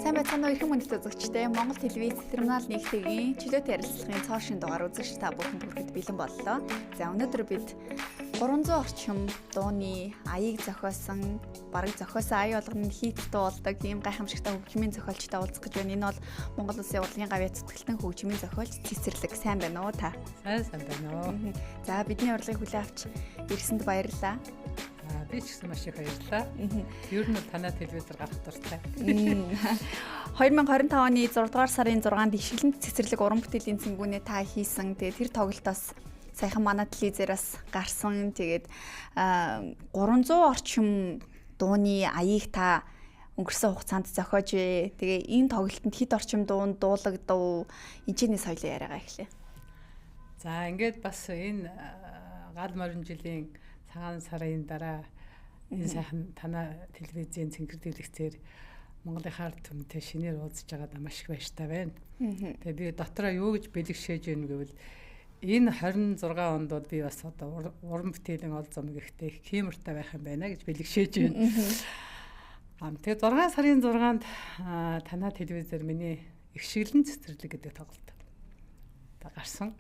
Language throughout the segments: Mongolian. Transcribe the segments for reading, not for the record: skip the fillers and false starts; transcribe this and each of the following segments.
Сайн байцгаана уу эрхэм хүндэт үзэгчдээ. Монгол телевиз терминал нэгтгэгийн чөлөөт ярилцлагын цоошин дугаар үзэгч та бүхэнд хүрэхэд бэлэн боллоо. За өнөөдөр бид 300 орчим дууны аяыг зохиосон, бараг зохиосон ая болгоны хийт дуулдаг ийм гайхамшигтай хөгжмийн зохиолчтой уулзах гэж байна. Энэ бол Монгол Улсын урлагийн гавьяа цэцгэлтэн хөгжмийн зохиолч Цэцэрлэг. Сайн байна уу та? Сайн байна уу. За бидний урлагийг хүлээн авч ирсэнд баярлалаа. Би ч гэсэн маш их баярлалаа. Ер нь танай телевизээр гарах дуртай. 2025 оны 6 дугаар сарын 6-нд Ишгэлэнт Цэцэрлэг уран бүтээлийн цэнгүүнээ та хийсэн. Тэгээд тэр тоглолтоос саяхан манай телевизээс гарсан. Тэгээд 300 орчим дууны аяыг та өнгөрсөн хугацаанд зохиож вэ. Тэгээ энэ тоглолтод хэд орчим дуунд дуулагдав? Эцэнийн соёлын яриагаа эхлэе. За ингээд бас энэ гал морин жилийн цагаан сарын дараа энэ сайхан танай телевизийн цэнгэр дэлгэцээр Монголын ард түмэнтэй шинээр уулзж байгаад маш их баяртай байна. Тэгээ би дотроо юу гэж бэлэгшээж гэнэ гэвэл энэ 26 онд бол би бас одоо уран бүтээлийн ол зам гихтэй их хиймэртэй байх юм байна гэж бэлэгшээж байна. Тэгээ 6 сарын 6-нд танай телевизээр миний Ишгэлэнт Цэцэрлэг гэдэг тоглолт гарсан.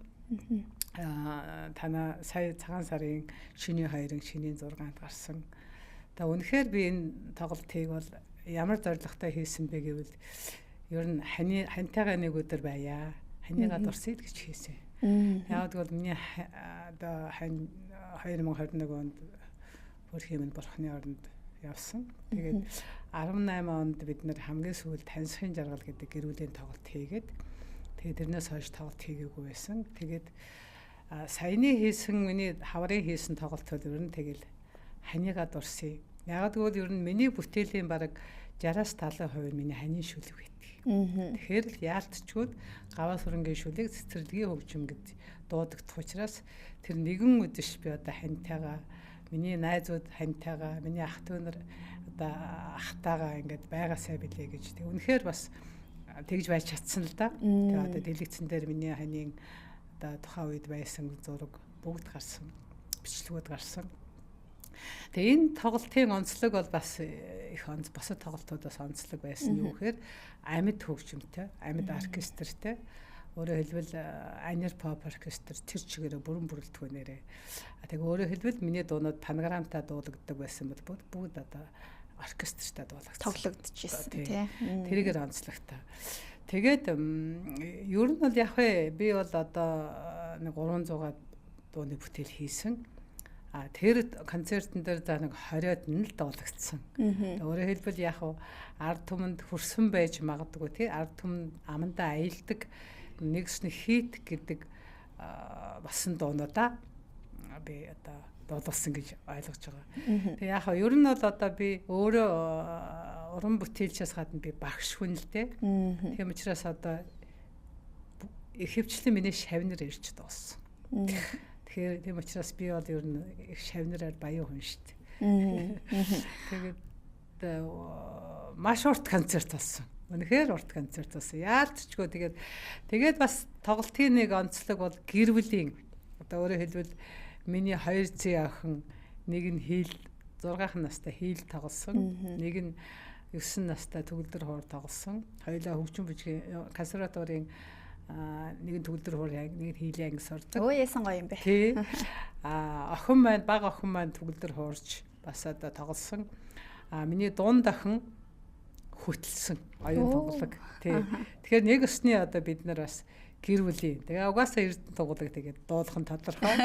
Танай сая цагаан сарын шөнийн 2-ын шөнийн 6-нд гарсан. Тэгээ үнэхээр би энэ тоглолтыг бол ямар зорилготой хийсэн бэ гэвэл ер нь хантайгаа нэг өдөр байя. Ханигаа дурсъя гэж хийсэн. Яг гэвэл миний одоо 2021 онд хөрхийн минь бурхны оронд явсан. Тэгээд 18 онд бид нэр хамгийн сүүлд Хансхийн жаргал гэдэг гэр бүлийн тоглолт хийгээд тэгээд тэрнээс хойш тоглолт хийгээгүй байсан. Тэгээд саяны хийсэн миний хаврын хийсэн тоглолтууд ер нь тэгэл ханигаа дурсъя. Яг гэвэл ер нь миний бүтээлийн бараг 60-70% нь миний ханийн шүлэг байдаг. Тэгэхээр л яалтчгүй гаваа сүрэнгийн шүлэг цэцэрлэгийн хөгжим гэж дуудагдах учраас тэр нэгэн өдөш би одоо хантайгаа, миний найзууд хантайгаа, миний ах дүү нар одоо ахтайгаа ингээд байгаасай билээ гэж. Тэг үнэхээр бас тэгж байж чадсан л да. Тэгээ одоо дэлгэцэн дээр миний ханийн одоо тухайн үед байсан зураг бүгд гарсан, бичлэгүүд гарсан. Тэгээ энэ тоглолтын онцлог бол бас их босод тоглолтуудаас онцлог байсан юу гэхээр амьд хөгжимтэй, амьд оркестртэй. Өөрөөр хэлбэл Анир pop оркестр тэр чигээрээ бүрэн бүрэлдэхүүн нэрээ. Тэгээ өөрөөр хэлбэл миний дуунууд панограмтай дуулагддаг байсан бол бүгд одоо оркестртай тоглогдчихсэн тий. Тэрийгээр онцлогтой. Тэгээд ер нь бол яг би бол одоо нэг 300 дууны бүтээл хийсэн. Тэр концертын дээр за нэг 20-од нь л дуулагдсан. Өөрөөр хэлбэл яг ард түмэнд хүрсэн байж магадгүй тий. Ард түмэнд амандаа аялдаг нэгсний хийт гэдэг басан дуунуудаа би одоо дуулсан гэж ойлгож байгаа. Тэгээ яг ер нь бол одоо би өөрөө уран бүтээлчээс гадна би багш хүн л дээ. Тийм учраас одоо ихэвчлэн миний шавнар ирж дууссан. Тэгэхээр тийм учраас би бол ер нь их шавнараар баян хүн шүү дээ. Тэгээд маш урт концерт болсон. Үнэхээр урт концерт болсон. Яалтчгүй тэгээд бас тоглолтын нэг онцлог бол гэр бүлийн одоо өөрөөр хэлбэл миний 2 зээ охин нэг нь хийл 6 настай хийл тоглосон. Нэг нь 9 настай төгөлдөр хуур тоглосон. Хоёулаа хөгжим бүжгийн консерваторийн нэг нь төгөлдөр хуур нэг нь хийлийн анги сурдаг. Өө яасан гоё юм бэ. Тий. Охин маань бага охин маань төгөлдөр хуурч бас одоо тоглосон. Миний дунд охин хөтлсөн оюун тоглог. Тий. Тэгэхээр нэг өсний одоо бид нар бас гэр бүлийн. Тэгээ угаасаа Эрдэнэ тоглог тэгээд дуулах нь тодорхой.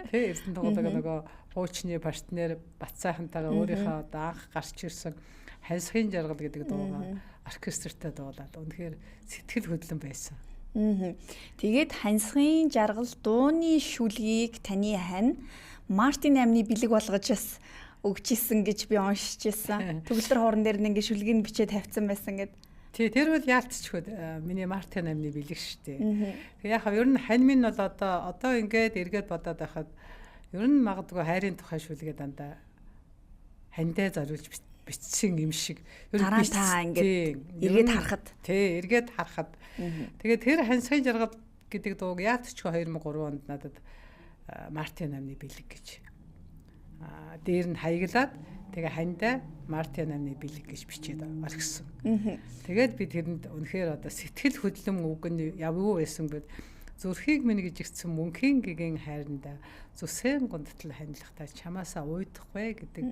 Тий. Эрдэнэ тоглог нөгөө хуучны партнер Батсайхантайгаа өөрийнхөө одоо анх гарч ирсэн Хансхийн жаргал гэдэг дуугаа оркестртэй дуулаад үнэхээр сэтгэл хөдлөн байсан. Тэгээд Хансхийн жаргал дууны шүлгийг таны хань Мартин 8-ны бэлэг болгож бас өгчээсэн гэж би уншиж ирсэн. Төгөлдөр хууран дээр нэг шүлгийг бичээд тавьсан байсан гэд. Тий, тэр бол яалтчгүй миний Мартин 8-ны бэлэг шүү дээ. Тэгээ яг ер нь хань минь бол одоо ингээд эргээд бодоод байхад ер нь магадгүй хайрын тухай шүлгээ дандаа хандаа зориулж бичсэн юм шиг. Дараа та ингээд эргээд харахад. Тий, эргээд харахад. Тэгээд тэр Хансхийн жаргал гэдэг дууг яалтчгүй 2003 онд надад Мартин 8-ны бэлэг гэж дээр нь хаяглаад тэгээ хандаа Мартин амны бэлэг гэж бичээд орхисон. Тэгээд би тэрэнд үнэхээр одоо сэтгэл хөдлөм үг нь юу байсан бэ? Зүрхийг минь гэж ирсэн мөнхийн гэгийн хайранда зүсэн гундтал хандлахтаа чамаасаа уйдахгүй гэдэг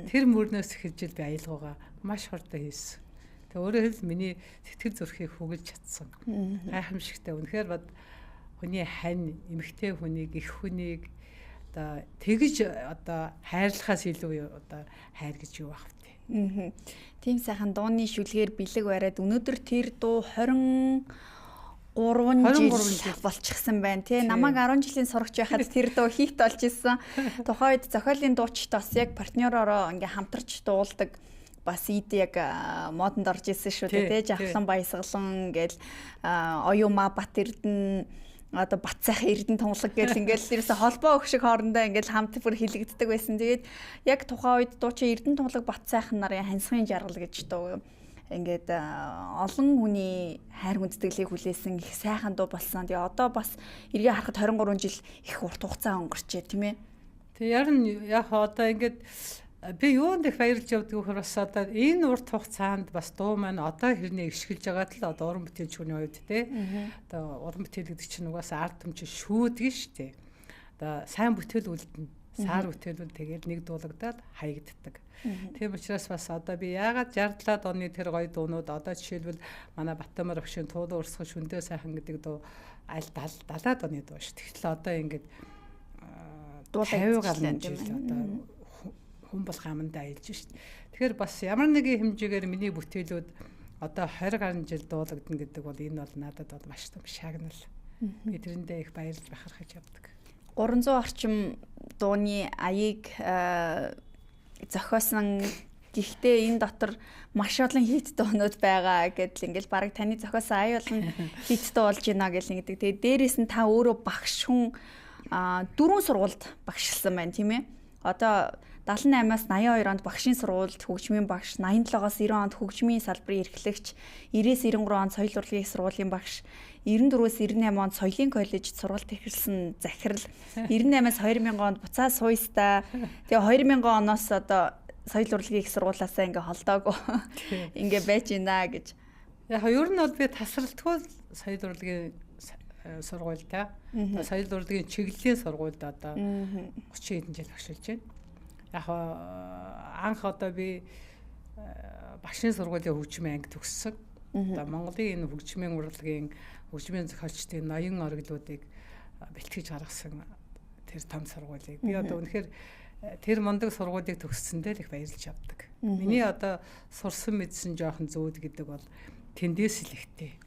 тэр мөрнөөс эхэлж би аялгаагаа маш хурдан хийсэн. Тэгээ өөрөөр хэлбэл миний сэтгэл зүрхийг хөглөж чадсан. Гайхамшигтай үнэхээр бод хүний хань эмэгтэй хүнийг их хүнийг одоо тэгж одоо хайрлахаас илүү одоо хайр гэж юу байх вэ? Тийм сайхан дууны шүлгээр бэлэг бариад өнөөдөр тэр дуу 23 жил болчихсон байна тий. Намайг 10 жилийн сурагч байхад тэр дуу хит болж исэн. Тухайн үед зохиолын дуучид бас яг партнеророо ингээ хамтарч дуулдаг бас ид яг модонд орж исэн шүү дээ тий. Жавхлан баясгалан гээл оюума бат эрдэн одоо бат сайхан эрдэн тунгалаг гэл ингээл ерөөсө холбоо өгшиг хоорондоо ингээл хамт бүр хилэгддэг байсан. Тэгээд яг тухайн үед дуучин эрдэн тунгалаг бат сайхан нарын хансхийн жаргал гэж дуу ингээд олон хүний хайр хүндэтгэлийг хүлээсэн их сайхан дуу болсон. Тэгээ одоо бас эргээ харахад 23 жил их урт хугацаа өнгөрчээ тийм ээ. Тэгээ яг одоо ингээд би юунд их баярлж явдаг вөхөр бас одоо энэ урт хугацаанд бас дуу маань одоо хэрнээ ишгэлж байгаад л одоо уран бүтээлч хүний хувьд те одоо уран бүтээл гэдэг чинь угаасаа ард түмч шүүдгэн штэ одоо сайн бүтээл үлдэнэ сар бүтээлүүд тэгээд нэг дуулагдаад хаягддаг. Тийм учраас бас одоо би яагаад 67-аад оны тэр гоё дуунууд одоо жишээлбэл манай Батбаяр багшийн туулан урсгал шүндээ сайхан гэдэг дуу аль 70-аад оны дуу шүү. Тэгэхээр одоо ингээд 50 гаруй жил одоо хүн болох амандаа аялж шít. Тэгэхээр бас ямар нэгэн хэмжээгээр миний бүтээлүүд одоо 20 гаруй жил дуулагдана гэдэг бол энэ бол надад бол маш том шагнал. Би тэрэндээ их баярлж бахархаж явдаг. 300 орчим дууны аяыг зохиосон. Гэхдээ энэ дотор маш олон хит дуунууд байгаа гэдэл ингээл бараг таны зохиосон ая болон хит дуу болж байна гэл нэгдэг. Тэгээ дээрээс нь та өөрөө багш хүн 4 сургуульд багшилсан байна тийм ээ. Одоо 78-аас 82 онд багшийн сургуульд хөгжмийн багш, 87-аас 90 онд хөгжмийн салбарын эрхлэгч, 90-ээс 93 онд соёл урлагийн сургуулийн багш, 94-өөс 98 онд соёлын коллежид сургалт эхэлсэн захирал, 98-аас 2000 онд буцаа суйстаа. Тэгээ 2000 оноос одоо соёл урлагийн их сургуулиасаа ингээ холдоогүй ингээ байж гинэ гэж. Яг ер нь бол би тасралтгүй соёл урлагийн сургуультай. Соёл урлагийн чиглэлийн сургуульд одоо 30 хэдэн жил багшилж байна. Яг анх одоо би багшийн сургуулийн хөгжмийн анги төгссөн. Одоо Монголын энэ хөгжмийн урлагийн хөгжмийн зохиолчдын ноён ориглуудыг бэлтгэж гаргасан тэр том сургуулийг би одоо үнэхээр тэр мундаг сургуулийг төгссөндөө л их баярлж явдаг. Миний одоо сурсан мэдсэн жоохон зүүд гэдэг бол тэндээс л ихтэй.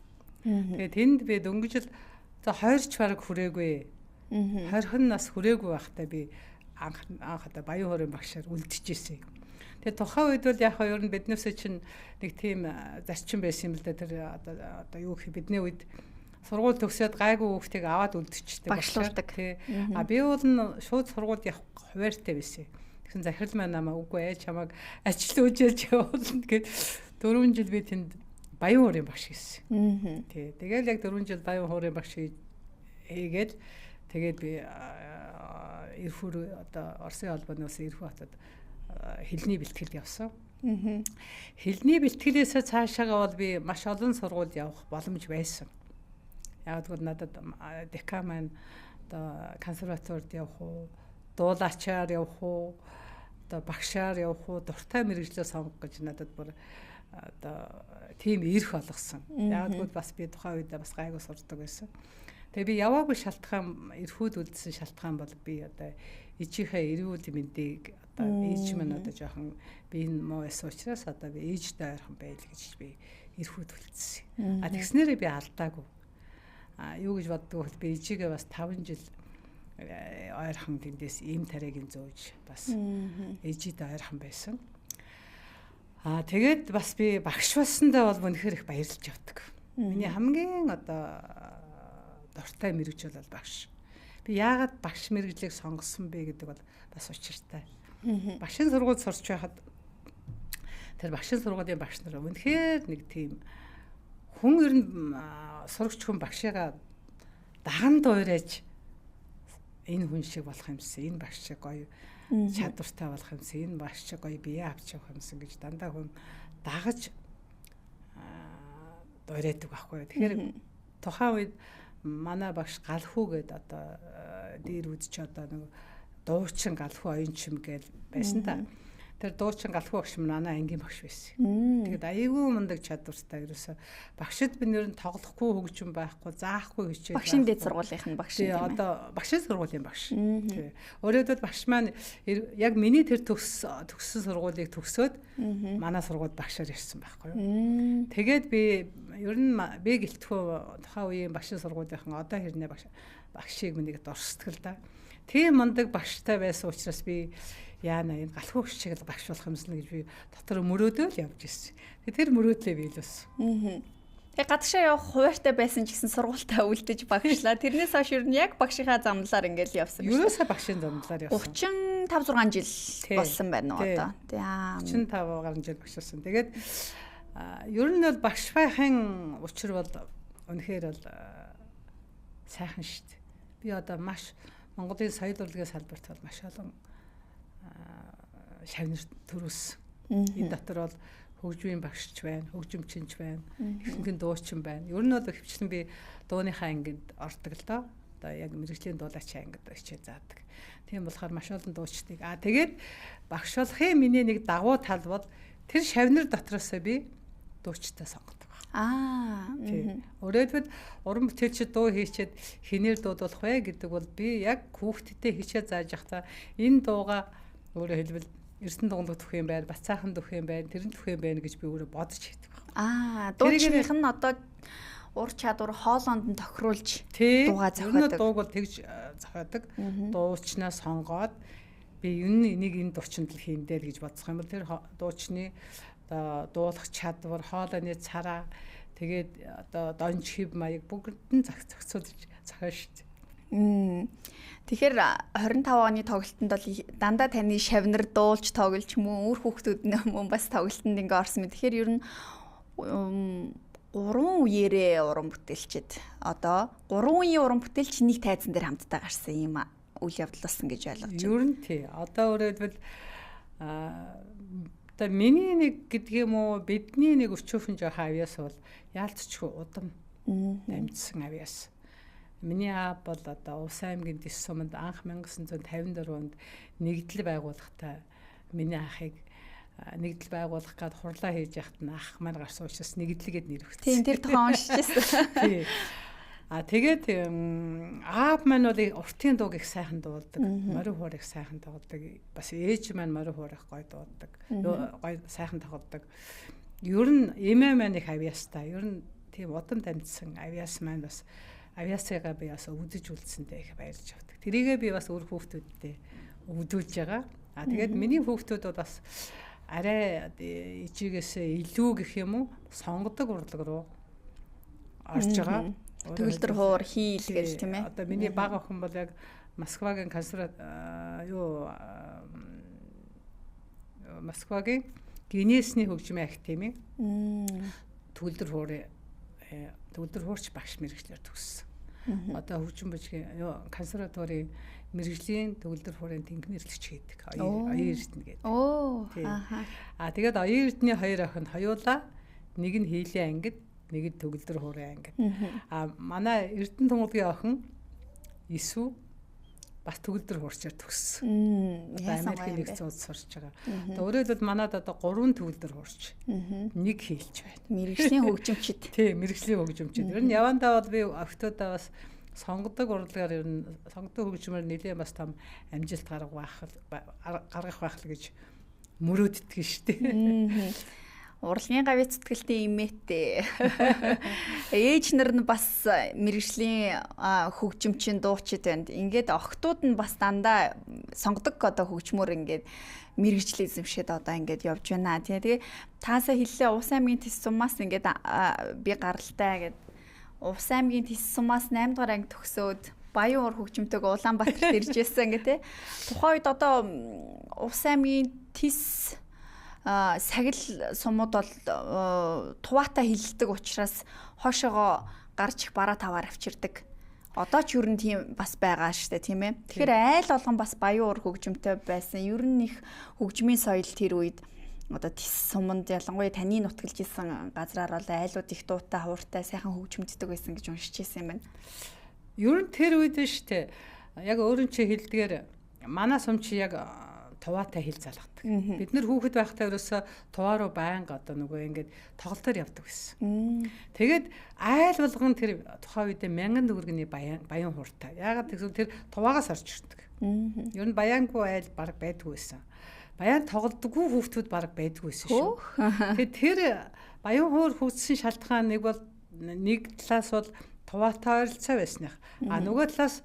Тэгээ тэнд би дөнгөж л за 20 ч бараг хүрээгүй. 20 нас хүрээгүй байхдаа би анх одоо Баян хоорын багшаар үлдчихсэн. Тэгээ тухайн үед бол яг ер нь биднээс чинь нэг тийм зарчим байсан юм л да. Тэр одоо юу гэх бидний үед сургууль төгсөөд гайгүй хүүхдийг аваад үлдчихдэг багшлуулдаг. А би бол шууд сургуульд явах хуваартай байсан. Тэгсэн захирал маань намаа үгүй чамайг ажил үжээлж явуулна гэд 4 жил би тэнд Баян хоорын багш хийсэн. Тэгэл яг 4 жил Баян хоорын багш хийгээд тэгээд би Эрфүр одоо Оросын албаноос Эрфүү хотод хэлний бэлтгэлд явсан. Хэлний бэлтгэлээс цаашаагаа бол би маш олон сургуульд явах боломж байсан. Яг л надад декан маань одоо консерваторид явах уу, дуулаачаар явах уу, одоо багшаар явах уу, дуртай мэргэжлээ сонгох гэж надад бүр одоо тийм эрх олгосон. Яг л бас би тухайн үед бас гайгүй сурдаг байсан. Тэгээ би яваагүй шалтгаан эрхүүд үлдсэн шалтгаан бол би одоо ээжийнхээ эрүүл мэндийг одоо ээж минь одоо жоохон би энэ муу эс учраас одоо би ээжтэй ойрхон байл гэж би эрхүүд үлдсэн. А тэгснээрээ би алдаагүй. Юу гэж боддог бол би ээжигээ бас 5 жил ойрхон тэндээс ийм тариагийн зөөж бас ээжидээ ойрхон байсан. Тэгээд бас би багш болсондоо бол үнэхээр их баярлж явдаг. Миний хамгийн одоо дуртай мэрэгжил бол багш. Би яагаад багш мэрэгжлийг сонгосон бэ гэдэг бол бас учиртай. Багшийн сургуульд сурч байхад тэр багшийн сургуулийн багш нар үнэхээр нэг тийм хүн ер нь сурагч хүн багшигаа даган дуурайж энэ хүн шиг болох юмсан, энэ багш шиг гоё чадвартай болох юмсан, энэ багш чи гоё бие авч явах юмсан гэж дандаа хүн дагаж дуурайдаг байхгүй. Тэгэхээр тухайн үед манай багш галхуу гэдэг одоо дээр үдч одоо нэг дуучин галхуу оюунчим гэж байсан та. Тэр дуучин галхуу багш манай ангийн багш байсан. Тэгээд аягүй мундаг чадвартай ерөөсө багшд би нэр нь тоглохгүй хөгжим байхгүй, заахгүй хичээл. Багшийн дэд сургуулийн багш тийм ээ. Одоо багшийн сургуулийн багш. Тий. Өөрөөдөө багш маань яг миний тэр төгссөн сургуулийг төгсөөд манай сургуульд багшаар ирсэн байхгүй юу. Тэгээд би ер нь би гэлтгөө тухайн үеийн багшийн сургуулийнхан одоо хэрнээ багшийг минийг дурсдаг л да. Тийм мундаг багштай байсан учраас би яана энэ галхуу шиг л багш болох юмсан гэж би дотор мөрөөдөө л явж ирсэн. Тэр мөрөөдлөө биелүүлсэн. Тэгээ гадагшаа явах хуваартай байсан ч гэсэн сургуультаа үлдэж багшлаа. Тэрнээс хойш ер нь яг багшийнхаа замналаар ингээл явсан байна. Юусаа багшийн замналаар явсан. явсан. 35 6 жил болсон байна уу одоо. 35 гаруй жил багшилсан. Тэгээд ер нь бол багш байхын учир бол үнэхээр бол сайхан шүү дээ. Би одоо маш Монголын соёл урлагийн салбарт бол маш олон шавнар төрүүлсэн. Энэ дотор бол хөгжмийн багшч байна, хөгжимчинч байна, ихэнх нь дуучин байна. Ер нь бол хөвчлэн би дууныхаа ангид ордог л доо. Одоо яг мэрэгжлийн дуулаачийн ангид хичээл заадаг. Тийм болохоор маш олон дуучдыг. Тэгээд багш болохын миний нэг дагуу тал бол тэр шавнар дотроосоо би дуучтай сонгодог. Өөрөөр уран бүтээлчд дуу хийчихэд хинээр дуудуулах вэ гэдэг бол би яг хүүхдтэй хичээл зааж явахдаа энэ дууга өөрөөр хэлбэл Эрдэнэ дугуйлах төх юм байна, Бацаахан төх юм байна, Тэрэн төх юм байна гэж би өөрөө бодож хийдэг байна. Дуучных нь одоо ур чадвар хоолоонд нь тохируулж дуугаа зохиодог. Дууг бол тэгж зохиодог. Дуучнаа сонгоод би энийг энэ дуучин л хийн дээр гэж бодсох юм бол тэр дуучны одоо дуулах чадвар, хоолойны цараа тэгээд одоо донж хив маяг бүгдэн зохицуулж зохио шүү дээ. Тэгэхээр 25 оны тоглолтод бол дандаа таны шавнар дуулж тоглож мөн үр хүүхдүүд мөн бас тоглолтод ингээ орсон мэт. Тэгэхээр ер нь 3 үеэрээ уран бүтээлчд одоо 3 үеийн уран бүтээлч нэг тайзан дээр хамтдаа гарсан юм үйл явдал болсон гэж ойлгож байна. Ер нь тий. Одоо өөрөөр одоо миний нэг гэдэг юм уу бидний нэг өчөөхөн жоох авьяас бол яалтчгүй удам дамжсан авьяас. Миний аав бол одоо Увс аймгийн Дэс суманд анх 1954 онд нэгдэл байгуулахдаа миний ахыг нэгдэл байгуулах гээд хурлаа хийж яхад нь ах маань гарсан учраас нэгдлгээд нэр өгсөн. Тийм тэр тухайн уншижсэн. Тий. Тэгээд аав маань бол уртын дууг их сайхан дуулдаг, морин хуур их сайхан тоглодог. Бас ээж маань морин хуур их гоё дуулдаг. Гоё сайхан тоглодог. Ер нь эмээ маань их авьяастай. Ер нь тийм удам дамжсан авьяас маань бас авьяасыгаа би бас өвдөж үлдсэндээ их баярлж авдаг. Тэрийгээ би бас өөр хүүхдүүдтэй өвдүүлж байгаа. Тэгээд миний хүүхдүүд бол бас арай ижигээсээ илүү гэх юм уу сонгодог урлаг руу орж байгаа. Төгөлдөр хуур хийл гэж тийм ээ. Одоо миний бага охин бол яг Москвагийн Москвагийн Гинесний хөгжмийн академи төгөлдөр хуурч багш мэргэжлэр төгссөн. Одоо хөгжим бүжгийн консерваторийн мэргэжлийн төгөлдөр хуурын тэнгэрэлэгч хийдэг. Оюун эрдэнэ гэдэг. Тэгээд оюун эрдэнэ хоёр охин хоёулаа нэг нь хийлийн ангид, нэг нь төгөлдөр хуурын ангид. Манай Эрдэнэ тунгалгийн охин Исүү бас төгөлдөр хуурчаар төгссөн. Америкийн нэгдсэн улс сурч байгаа. Өөрөөр хэлбэл манад одоо 3 төгөлдөр хуурч, нэг хийлч байна. Мэргэжлийн хөгжимчд. Тийм, мэргэжлийн хөгжимчд. Ер нь явандаа бол би октодоо бас сонгодог урлагаар ер нь сонгодог хөгжмөр нэлээд бас том амжилт гаргах байх л гэж мөрөөддөг шүү дээ. Урлагийн гавь цэцгэлтэй имээтэй. Ээж нар нь бас мэргэжлийн хөгжимчин дуучид байна. Ингээд охтууд нь бас дандаа сонгодог одоо хөгжмөр ингээд мэргэжил эзэмшээд одоо ингээд явж байна. Тэгээ таасаа хэллээ Увс аймгийн Тэс сумаас ингээд би гаралтай гэд Увс аймгийн Тэс сумаас 8 дугаар анги төгсөөд Баян уур хөгжимтэйг Улаанбаатарт ирж байсан гэдэг. Тухайн үед одоо Увс аймгийн Тэс сагил сумууд бол туваатай хилдэг учраас хойшоогоо гарч их бараа таваар авчирдаг. Одоо ч ер нь тийм бас байгаа штэ тийм ээ. Тэгэхээр айл болгон бас баян уур хөгжимтэй байсан. Ер нь их хөгжмийн соёл тэр үед одоо тис суманд ялангуяа таны нутгалж исэн газраар бол айлууд их дуутай, хууртай, сайхан хөгжимддэг байсан гэж уншиж ирсэн юм байна. Ер нь тэр үед штэ яг өөрөө чи хэлдгээр манай сум чи яг туваатай хил залгадаг. Бид нэр хүүхэд байхдаа ерөөсө туваа руу байнга одоо нөгөө ингээд тоглолтоор явдаг байсан. Тэгээд айл болгон тэр тухайн үедээ 1000 төгрөгийн баян хууртай. Яагаад гэвэл тэр туваагаас орж ирдэг. Ер нь баянгүй айл баг байдгүй байсан. Баян тоглодоггүй хүүхдүүд баг байдгүй байсан шүү. Тэгээд тэр баян хуур хөгжсөн шалтгаан нэг талаас бол туваатай ойролцоо байсных. Нөгөө талаас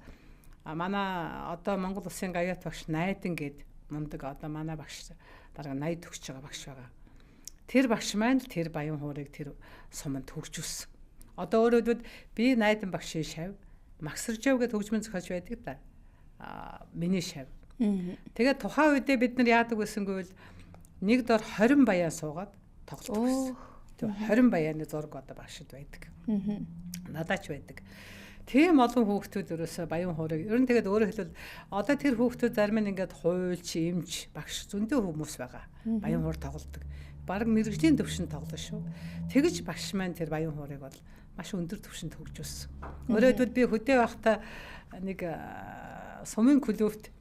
манай одоо Монгол Улсын гавьяат багш Найдан гээд мундаг одоо манай багш дараа 80 төгсөж байгаа багш байгаа. Тэр багш маань л тэр баян хуурыг тэр суманд хөгжүүлсэн. Одоо өөрөөр би Найдан багшийн шав, Максаржав гээд хөгжмөн зохиолч байдаг да. Миний шав. Тэгээд тухайн үедээ бид нар яадаг байсангүй бол нэг дор 20 баян суугаад тоглолт гэсэн. Тэр 20 баяны зураг одоо багшд байдаг. Надаач байдаг. Тийм олон хүүхдүүд ерөөсө баян хуурыг ер нь тэгээд өөрөөр хэлбэл одоо тэр хүүхдүүд зарим нь ингээд хуйлч, эмч, багш зөндөө хүмүүс байгаа. Баян хуур тоглодог. Бараг мэрэгжлийн төвшөнд тоглоно шүү. Тэгж багш маань тэр баян хуурыг бол маш өндөр төвшөнд хөгжүүлсэн. Өөрөөр хэлбэл би хөдөө байхдаа нэг сумын клубт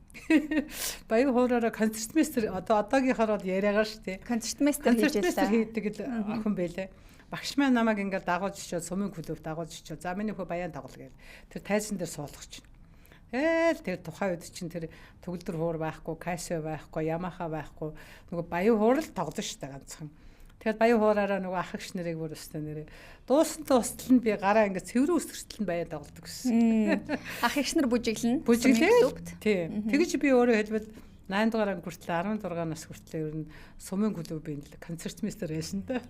баян хуураараа концертмейстер одоогийнхоор бол яриагаа шүү дээ. Концертмейстер хийдэг л охин байлээ. Багш маань намайг ингээд дагуулж очиод сумын клубт дагуулж очиод за миний хөө баян тоглол гээл. Тэр тайзан дээр суулгах чинь. Тэр тухайн үед чинь тэр төгөлдөр хуур байхгүй, Casio байхгүй, Yamaha байхгүй. Нөгөө баян хуур л тоглож штэ ганцхан. Тэгээд баян хуураараа нөгөө ах эгч нарыг бүр өстэй нэрээ дуусан тустал нь би гараа ингээд цэврэн өсөртөл нь баян тоглодог гэсэн. Ах эгч нар бүжиглэн. Тийм. Тэгэж би өөрөө хэлбэл 8 дугаар анги хүртэл 16 нас хүртэл ер нь сумын клубын концертмейстер байсан да.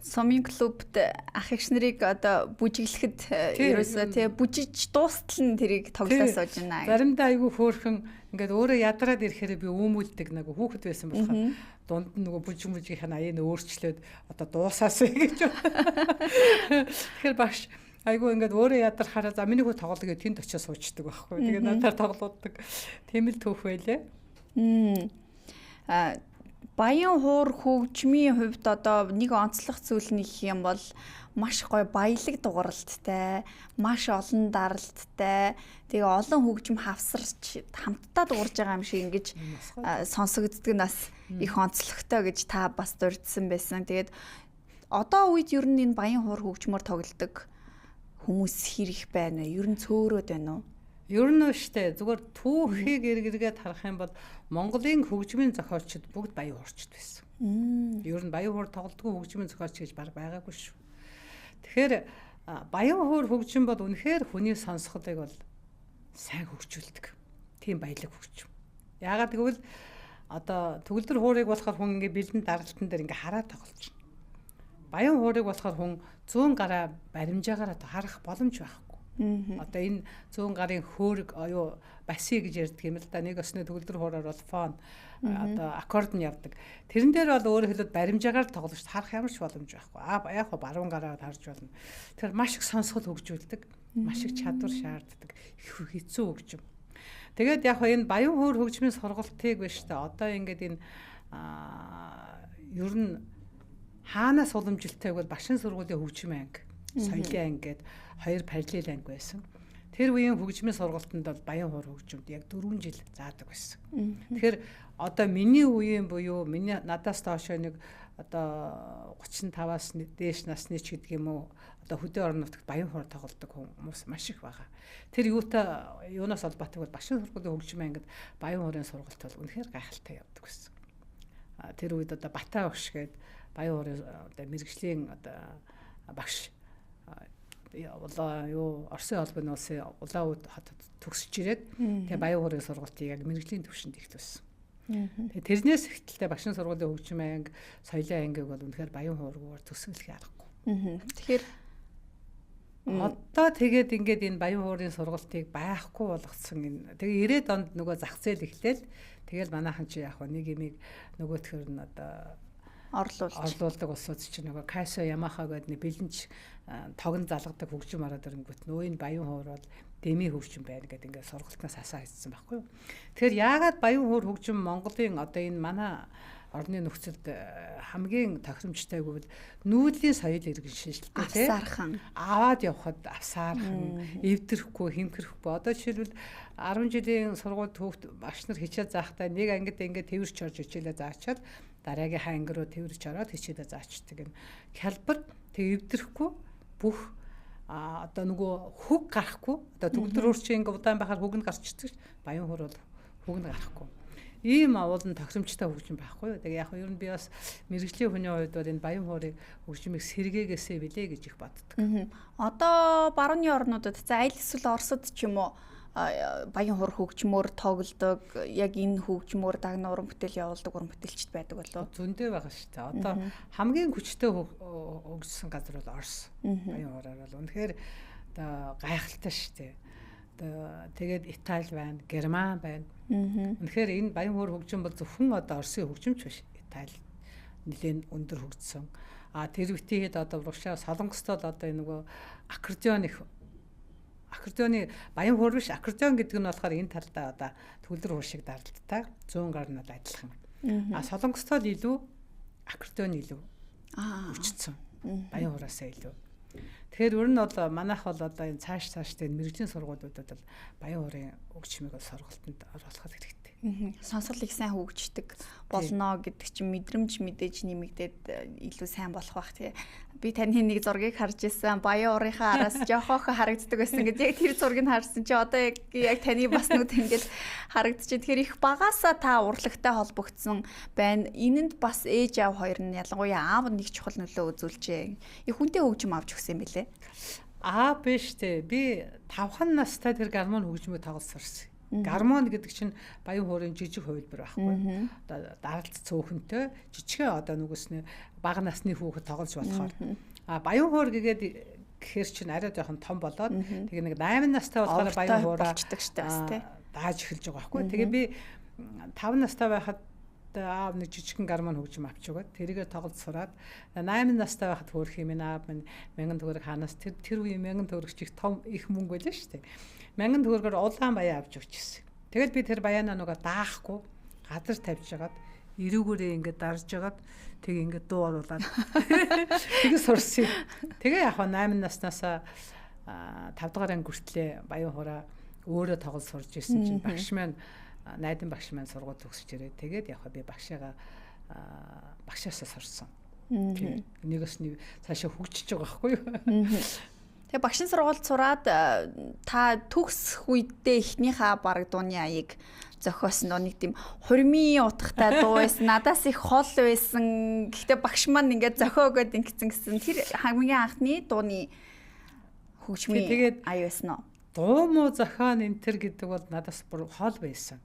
Сумын клубт ах эгч нарыг одоо бүжиглэхэд ерөөсөө тий бүжиж дуустал нь тэрийг тоглоосоо сууж байна. Заримдаа айгүй хөөрхөн ингээд өөрөө ядраад ирэхээр би үүмүүлдэг нэг хүүхэд байсан болохоор дунд нь нөгөө бүжигийнх нь аяа нь өөрчлөөд одоо дуусаасаа гэж. Тэгэхээр багш айгу ингээд өөрөө ядархаараа за миний хөө тоглоё гэж тэнд очиж суучдаг байхгүй. Тэгээ надаар тоглооддаг. Тийм л төөх байлээ. Баян хуур хөгжмийн хувьд одоо нэг онцлог зүйл нэг юм бол маш гоё баялаг дугааралттай, маш олон даралттай, тэгээ олон хөгжим хавсарч хамтдаа дуурж байгаа юм шиг ингэж сонсогддог нас их онцлогтой гэж та бас дурдсан байсан. Тэгээд одоо үед ер нь энэ баян хуур хөгжмөөр тоглодог хүмүүс хэрэг байна. Ер нь цөөрөөд байна уу? Ер нь штэ зүгээр түүхийг эргэргээд харах юм бол Монголын хөгжмийн зохиолчид бүгд баян хуурчд байсан. Ер нь баян хуур тоглодгүй хөгжмийн зохиолч гэж баг байгаагүй шүү. Тэгэхээр баян хуур хөгжим бол үнэхээр хүний сонсголыг бол сайн хөгжүүлдэг. Тийм баялаг хөгжим. Яагаад гэвэл одоо төгөлдөр хуурыг болохоор хүн ингээ бэлэн даралтан дээр ингээ хараад тоглож байна. Баян хуурыг болохоор хүн 100 гараа баримжаагаараа харах боломж байхгүй. Одоо энэ 100 гарын хөөрг оюу баси гэж ярьдаг юм л да. Нэг осны төгөлдөр хуураар бол фон одоо аккорд нь явдаг. Тэрэн дээр бол өөрөөр хэлбэл баримжаагаар тоглож харах ямар ч боломж байхгүй. Яг хоо баруун гараа харж болно. Тэгэхээр маш их сонсгол хөгжүүлдэг. Маш их чадвар шаарддаг. Хэцүү хөгжим. Тэгээд яг хоо энэ баян хуур хөгжмийн сургалтыг биш та одоо ингээд энэ ер нь хаанаас уламжилтайг бол Башин сургуулийн хөгжмийн анги, соёлын анги гээд хоёр параллел анги байсан. Тэр үеийн хөгжмийн сургалтанд бол баян хуур хөгжимд яг 4 жил заадаг байсан. Тэгэхээр одоо миний үеийн буюу миний надаас доошоо нэг одоо 35-аас дээш насны ч гэдэг юм уу одоо хөдөө орон нутагт баян хуур тоглодог хүмүүс маш их байгаа. Тэр юунаас холбоотой бол Башин сургуулийн хөгжмийн ангид баян хуурын сургалт бол үнэхээр гайхалтай явдаг байсан. Тэр үед одоо Батаа багш гээд баян хуурын одоо мэрэгжлийн одоо багш Оросын холбооны улсын Улаан хотод төгсөж ирээд тэгээ баян хуурын сургалтыг яг мэрэгжлийн төвшөнд эхлүүлсэн. Тэгээ тэрнээс ихтэй Башин сургуулийн хөгжмийн анги, соёлын ангиг бол үнэхээр баян хуургаар төсөөлөх аргагүй. Тэгэхээр одоо тэгээд ингээд энэ баян хуурын сургалтыг байхгүй болгоцсон энэ. Тэгээ 90-ад онд нөгөө зах зээл эхлээл тэгэл манайхан чи яг нэг юмыг нөгөөтгөр нь одоо орлуулдаг улсууд чинь нөгөө Casio Yamaha гэдэг нэг бэлэнч тогн залгадаг хөгжим ороод ирэнгүүт нөөний баян хуур бол дэмий хөгжим байна гэдэг ингээд сургалтнаас асаа хийсэн байхгүй юу. Тэгэхээр яагаад баян хуур хөгжим Монголын одоо энэ манай орны нөхцөлд хамгийн тохиромжтой гэвэл нүүдлийн соёл иргэн шинжилгээ авсаархан аваад явхад авсаархан эвдрэхгүй хэмхэрэхгүй одоо жишээлбэл 10 жилийн сургууль хүүхд багш нар хичээл заахтаа нэг ангид ингээд тэрвэрч орж хичээлээ заачаад дараагийн анги руу тэрвэрч ороод хичээлээ заачдаг юм хялбар тэг эвдрэхгүй бүх одоо нөгөө хөг гарахгүй одоо төгөлдөр өөрчийн ингээд удаан байхаар хөг нь гарчдаг баян хуур бол хөг нь гарахгүй ийм уулын тохиромжтой хөгжим байхгүй юу. Тэгээ яг нь ер нь би бас мэрэгжлийн хүний хувьд бол энэ баян хуурын хөгжмийг сэргээгээсээ билээ гэж их боддог. Одоо барууны орнуудад за аль эсвэл Оросд ч юм уу баян хуур хөгжмөөр тоглодог яг энэ хөгжмөөр дагна уран бүтээл явуулдаг уран бүтээлчд байдаг болов уу? Зөндөө байгаа шүү дээ. Одоо хамгийн хүчтэй хөгжсөн газар бол Орос. Баян хуураар бол үнэхээр одоо гайхалтай шүү дээ. Тэгээд Итали байна, Герман байна. Үнэхээр энэ баян хуур хөгжим бол зөвхөн одоо Оросын хөгжимч биш. Итали нэлээд өндөр хөгжсөн. Тэр битгээд одоо Руша Солонгостод одоо энэ нөгөө аккордеоны баян хуур биш аккордеон гэдэг нь болохоор энэ талдаа одоо төгөлдөр хуур шиг дарлалтай 100 гар нь бол адилхан. Солонгостод илүү аккордеон илүү хүчсэн. Баян хуураасаа илүү. Тэгэхээр өөр нь бол манайх бол одоо энэ цаашдаа энэ мэрэгжлийн сургуулиудад бол баян хуурын хөгжмийг сургалтанд оруулах хэрэгтэй. Сонсголыг сайн хөгждөг болно гэдэг чинь мэдрэмж мэдээж нэмэгдээд илүү сайн болох бах тий. Би таны нэг зургийг харж ирсэн. Баян хуурынхаа араас жоохоо харагддаг байсан гэдэг. Яг тэр зургийг харсан чи одоо яг таны бас нүд ингээд харагдчих. Тэгэхээр их багаасаа та урлагтай холбогдсон байна. Энэнд бас ээж аав хоёр нь ялангуяа аав нэг чухал нөлөө үзүүлжээ. Их хүнтэй хөгжим авч өгсөн юм билэ. Биш дээ. Би 5хан настай тэр гармон хөгжмөө тоглосорсон. Гармон гэдэг чинь баян хуурын жижиг хувилбар байхгүй. Одоо даралт цөөхөнтэй жижигхэн одоо нүгэснэ бага насны хүүхэд тоглож болохоор. Баян хуур гэхээр чинь арай жоохон том болоод тэгээ нэг 8 настай болохоор баян хуураа болчдаг штэ бас тий. Дааж эхэлж байгаа байхгүй. Тэгээ би 5 настай байхад аав нэг жижигхэн гармон хөгжим авч өгөөд тэрийгээ тоглож сураад 8 настай байхад хөөх юм аав минь 1000 төгрөг ханаас тэр үеийн 1000 төгрөг чих том их мөнгө байлаа шүү дээ. 1000 төгрөгөөр улаан баяа авч өгчихсэн. Тэгэл би тэр баяанаа нөгөө даахгүй газар тавьж жагаад эрүүгээрээ ингээд дарж жагаад тэг ингээд дуу оруулаад тэгээ сурсан. Тэгээ яг 8 наснаасаа 5 дугаар анги хүртлээ баян хураа өөрөө тоглож сурж ирсэн чинь багш маань найдан багш маань сургууль төгсөж ирээ. Тэгээд яг би багшаасаа сурсан. Нэгээс нь цаашаа хөгжиж байгаа байхгүй юу? Тэгээ багшийн сургуульд сураад та төгсөх үедээ эхнийхээ бараг дууны аяыг зохиосон нэг тийм хурмын утгатай дуу байсан. Надаас их хол байсан. Гэхдээ багш маань ингээд зохио өгöd ингэсэн гэсэн. Тэр хамгийн анхны дууны хөгжмийн аяа байсан уу? Дуу муу зохион энтер гэдэг бол надаас бүр хол байсан.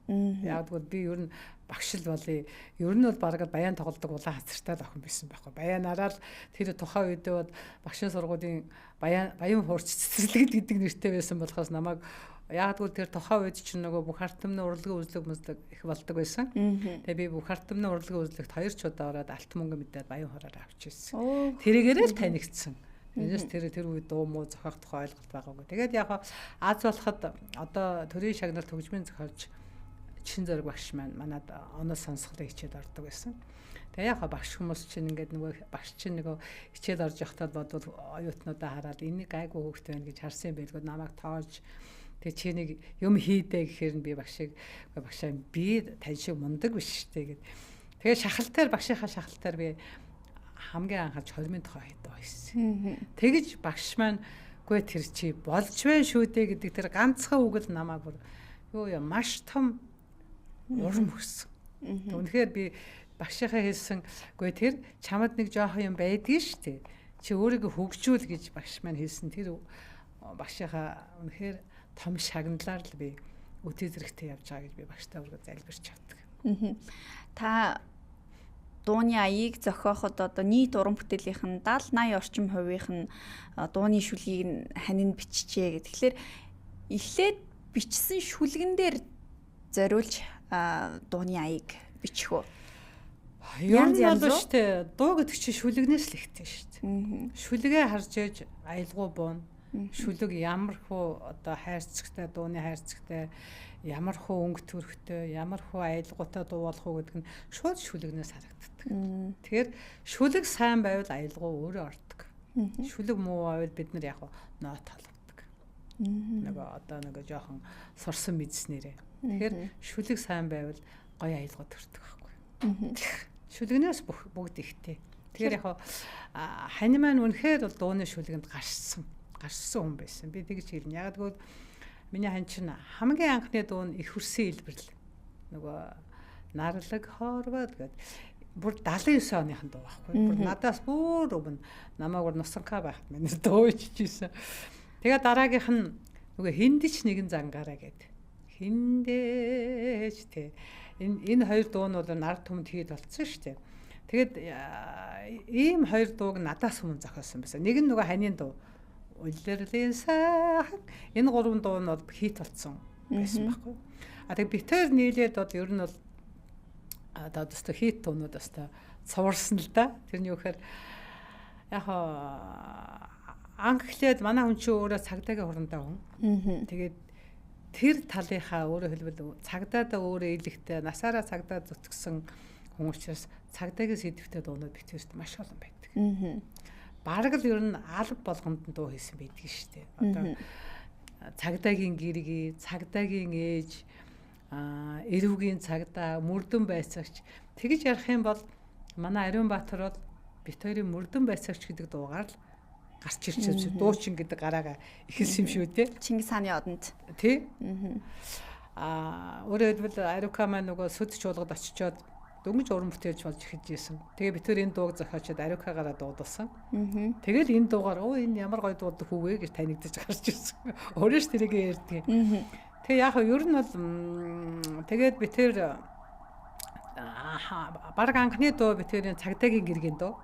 Яг тэгвэл би ер нь багшил болъё. Ер нь бол бараг баян тоглодог улаан хацартай л охин байсан байхгүй. Баяанаараа л тэр тухайн үедээ бол багшийн сургуулийн баян хуурч цэцэрлэгд гэдэг нэртэй байсан болохоос намайг яг тэгвэл тэр тухайн үед чинь нөгөө бүх хартамны урлагийн үзлэг мөслөг их болдог байсан. Тэгээ би бүх хартамны урлагийн үзлэгт 2 ч удаа ороод алт мөнгө мэдээд баян хуураар авч ирсэн. Тэрийгээрээ л танигдсан. Энэс тэр үед дуу муу зохиох тухай ойлголт байгаагүй. Тэгээд яг аз болоход одоо төрийн шагналт хөгжмийн зохиолч чин зэрэг багш маань манад оноо сонсголыг хичээд ордог байсан. Тэгээ яг багш хүмүүс чинь ингээд нөгөө багш чинь нөгөө хичээд орж явахтаа бодвол оюутнуудаа хараад энийг гайгүй хөөхтэй байна гэж харсан байлгүй намайг тоож тэг чи нэг юм хийдэ гэхээр нь би багшаа би тань шиг мундаг биш штэ гэд. Тэгээ шахалтаар багшийнхаа шахалтаар би хамгийн анхаарч 20-ын тухай хийдэг байсан. Тэгэж багш маань гүй тэр чи болж байна шүү дээ гэдэг тэр ганцхан үг л намайг бүр маш том урам өгсөн. Үнэхээр би багшийнхаа хэлсэн гүй тэр чамд нэг жоохон юм байдгийг шүү дээ. Чи өөрийгөө хөгжүүл гэж багш маань хэлсэн тэр багшийнхаа үнэхээр том шагналаар л би өтөө зэрэгтэй явж байгаа гэж би багштай өргө залбирч чаддаг. Та дууны аяыг зохиоход одоо нийт уран бүтээлийнх нь 70-80 орчим хувийнх нь дууны шүлгийг ханин биччихээ гэх. Тэгэхээр эхлээд бичсэн шүлгэн дээр зориулж дууны аяыг бичих үү? Янз янз шүү дээ. Дуу гэдэг чинь шүлэгнээс л ихтэй шүү дээ. Шүлгээ харж ээж аялгау буун. Шүлэг ямар хөө одоо хайрцагтай, дууны хайрцагтай, ямар хөө өнгө төрхтэй, ямар хөө аялгаутай дуу болох уу гэдэг нь шууд шүлэгнээс харагддаг. Тэгэхээр шүлэг сайн байвал аялгау өөрөө ордог. Шүлэг муу байвал бид нар яг ноот халуудаг. Нөгөө жоохон сурсан мэдснээрээ. Тэгэхээр шүлэг сайн байвал гоё аялгау төрдөг байхгүй. Шүлэгнээс бүгд ихтэй. Тэгэхээр яг хань маань үнэхээр бол дууны шүлгэнд гарсан хүн байсан. Би тэгж хэлнэ. Яг тэгвэл миний хань чинь хамгийн анхны дуу нь их хөрсөн хэлбэрл. Нөгөө нарлаг хоорвоод гэдэг бүр 79 оныхан дуу байхгүй. Бүр надаас бүр өмнө намайг нусанхаа байхад миний дуу ичижсэн. Тэгээ дараагийнх нь нөгөө хиндэж нэгэн зангаараа гэдэг. Хиндэж тэ энэ хоёр дуу нь бол нард түмэнд хийд болцсон шүү дээ. Тэгээд ийм хоёр дууг надаас өмнө зохиосон байсан. Нэг нь нөгөө ханийн дуу. Улирлийн сайхан энэ гурван дуу нь бол хит болцсон байсан байхгүй. Тэгээ битээр нийлээд бол ер нь бол одоо өстө хит дуунууд өстө цуварсан л да. Тэрний үхээр яг анхлээд манай хүн чинь өөрөө цагдаагийн хурантай хүн. Тэгээд тэр талынхаа өөрөөр хэлбэл цагдаадаа өөрөө илэгтэй насаараа цагдаа зүтгэсэн хүн учраас цагдаагийн сэдвтэй дуунууд битэрт маш олон байдаг. Бараг л ер нь алба болгонд дуу хийсэн байдаг шүү дээ. Одоо цагдаагийн гэргий, цагдаагийн ээж, эрүүгийн цагдаа, мөрдөн байцаагч тэгж ярих юм бол манай Ариун Баатар бол бит хоёрын мөрдөн байцаагч гэдэг дуугаар л гарч ирж байгаа. Дуучин гэдэг гараага ихэлсэн юм шүү дээ. Чингис хааны одонд. Тий. Өөрөөр хэлбэл Ариука маань нөгөө сүд чуулгад очичоод дөнгөж уран бүтээлч болж эхэлж исэн. Тэгээ бид тэр энэ дууг зохиочод Ариукагаараа дуудсан. Тэгэл энэ дуугаар энэ ямар гоё дуудаг хүүвэ гэж танигдаж гарч ирсэн. Өөрөө ч тэрийг ярьдаг. Тэгээ яг ер нь бол тэгээд бид тэр баг анхны дуу бид тэрийн цагдаагийн гэргийн дуу.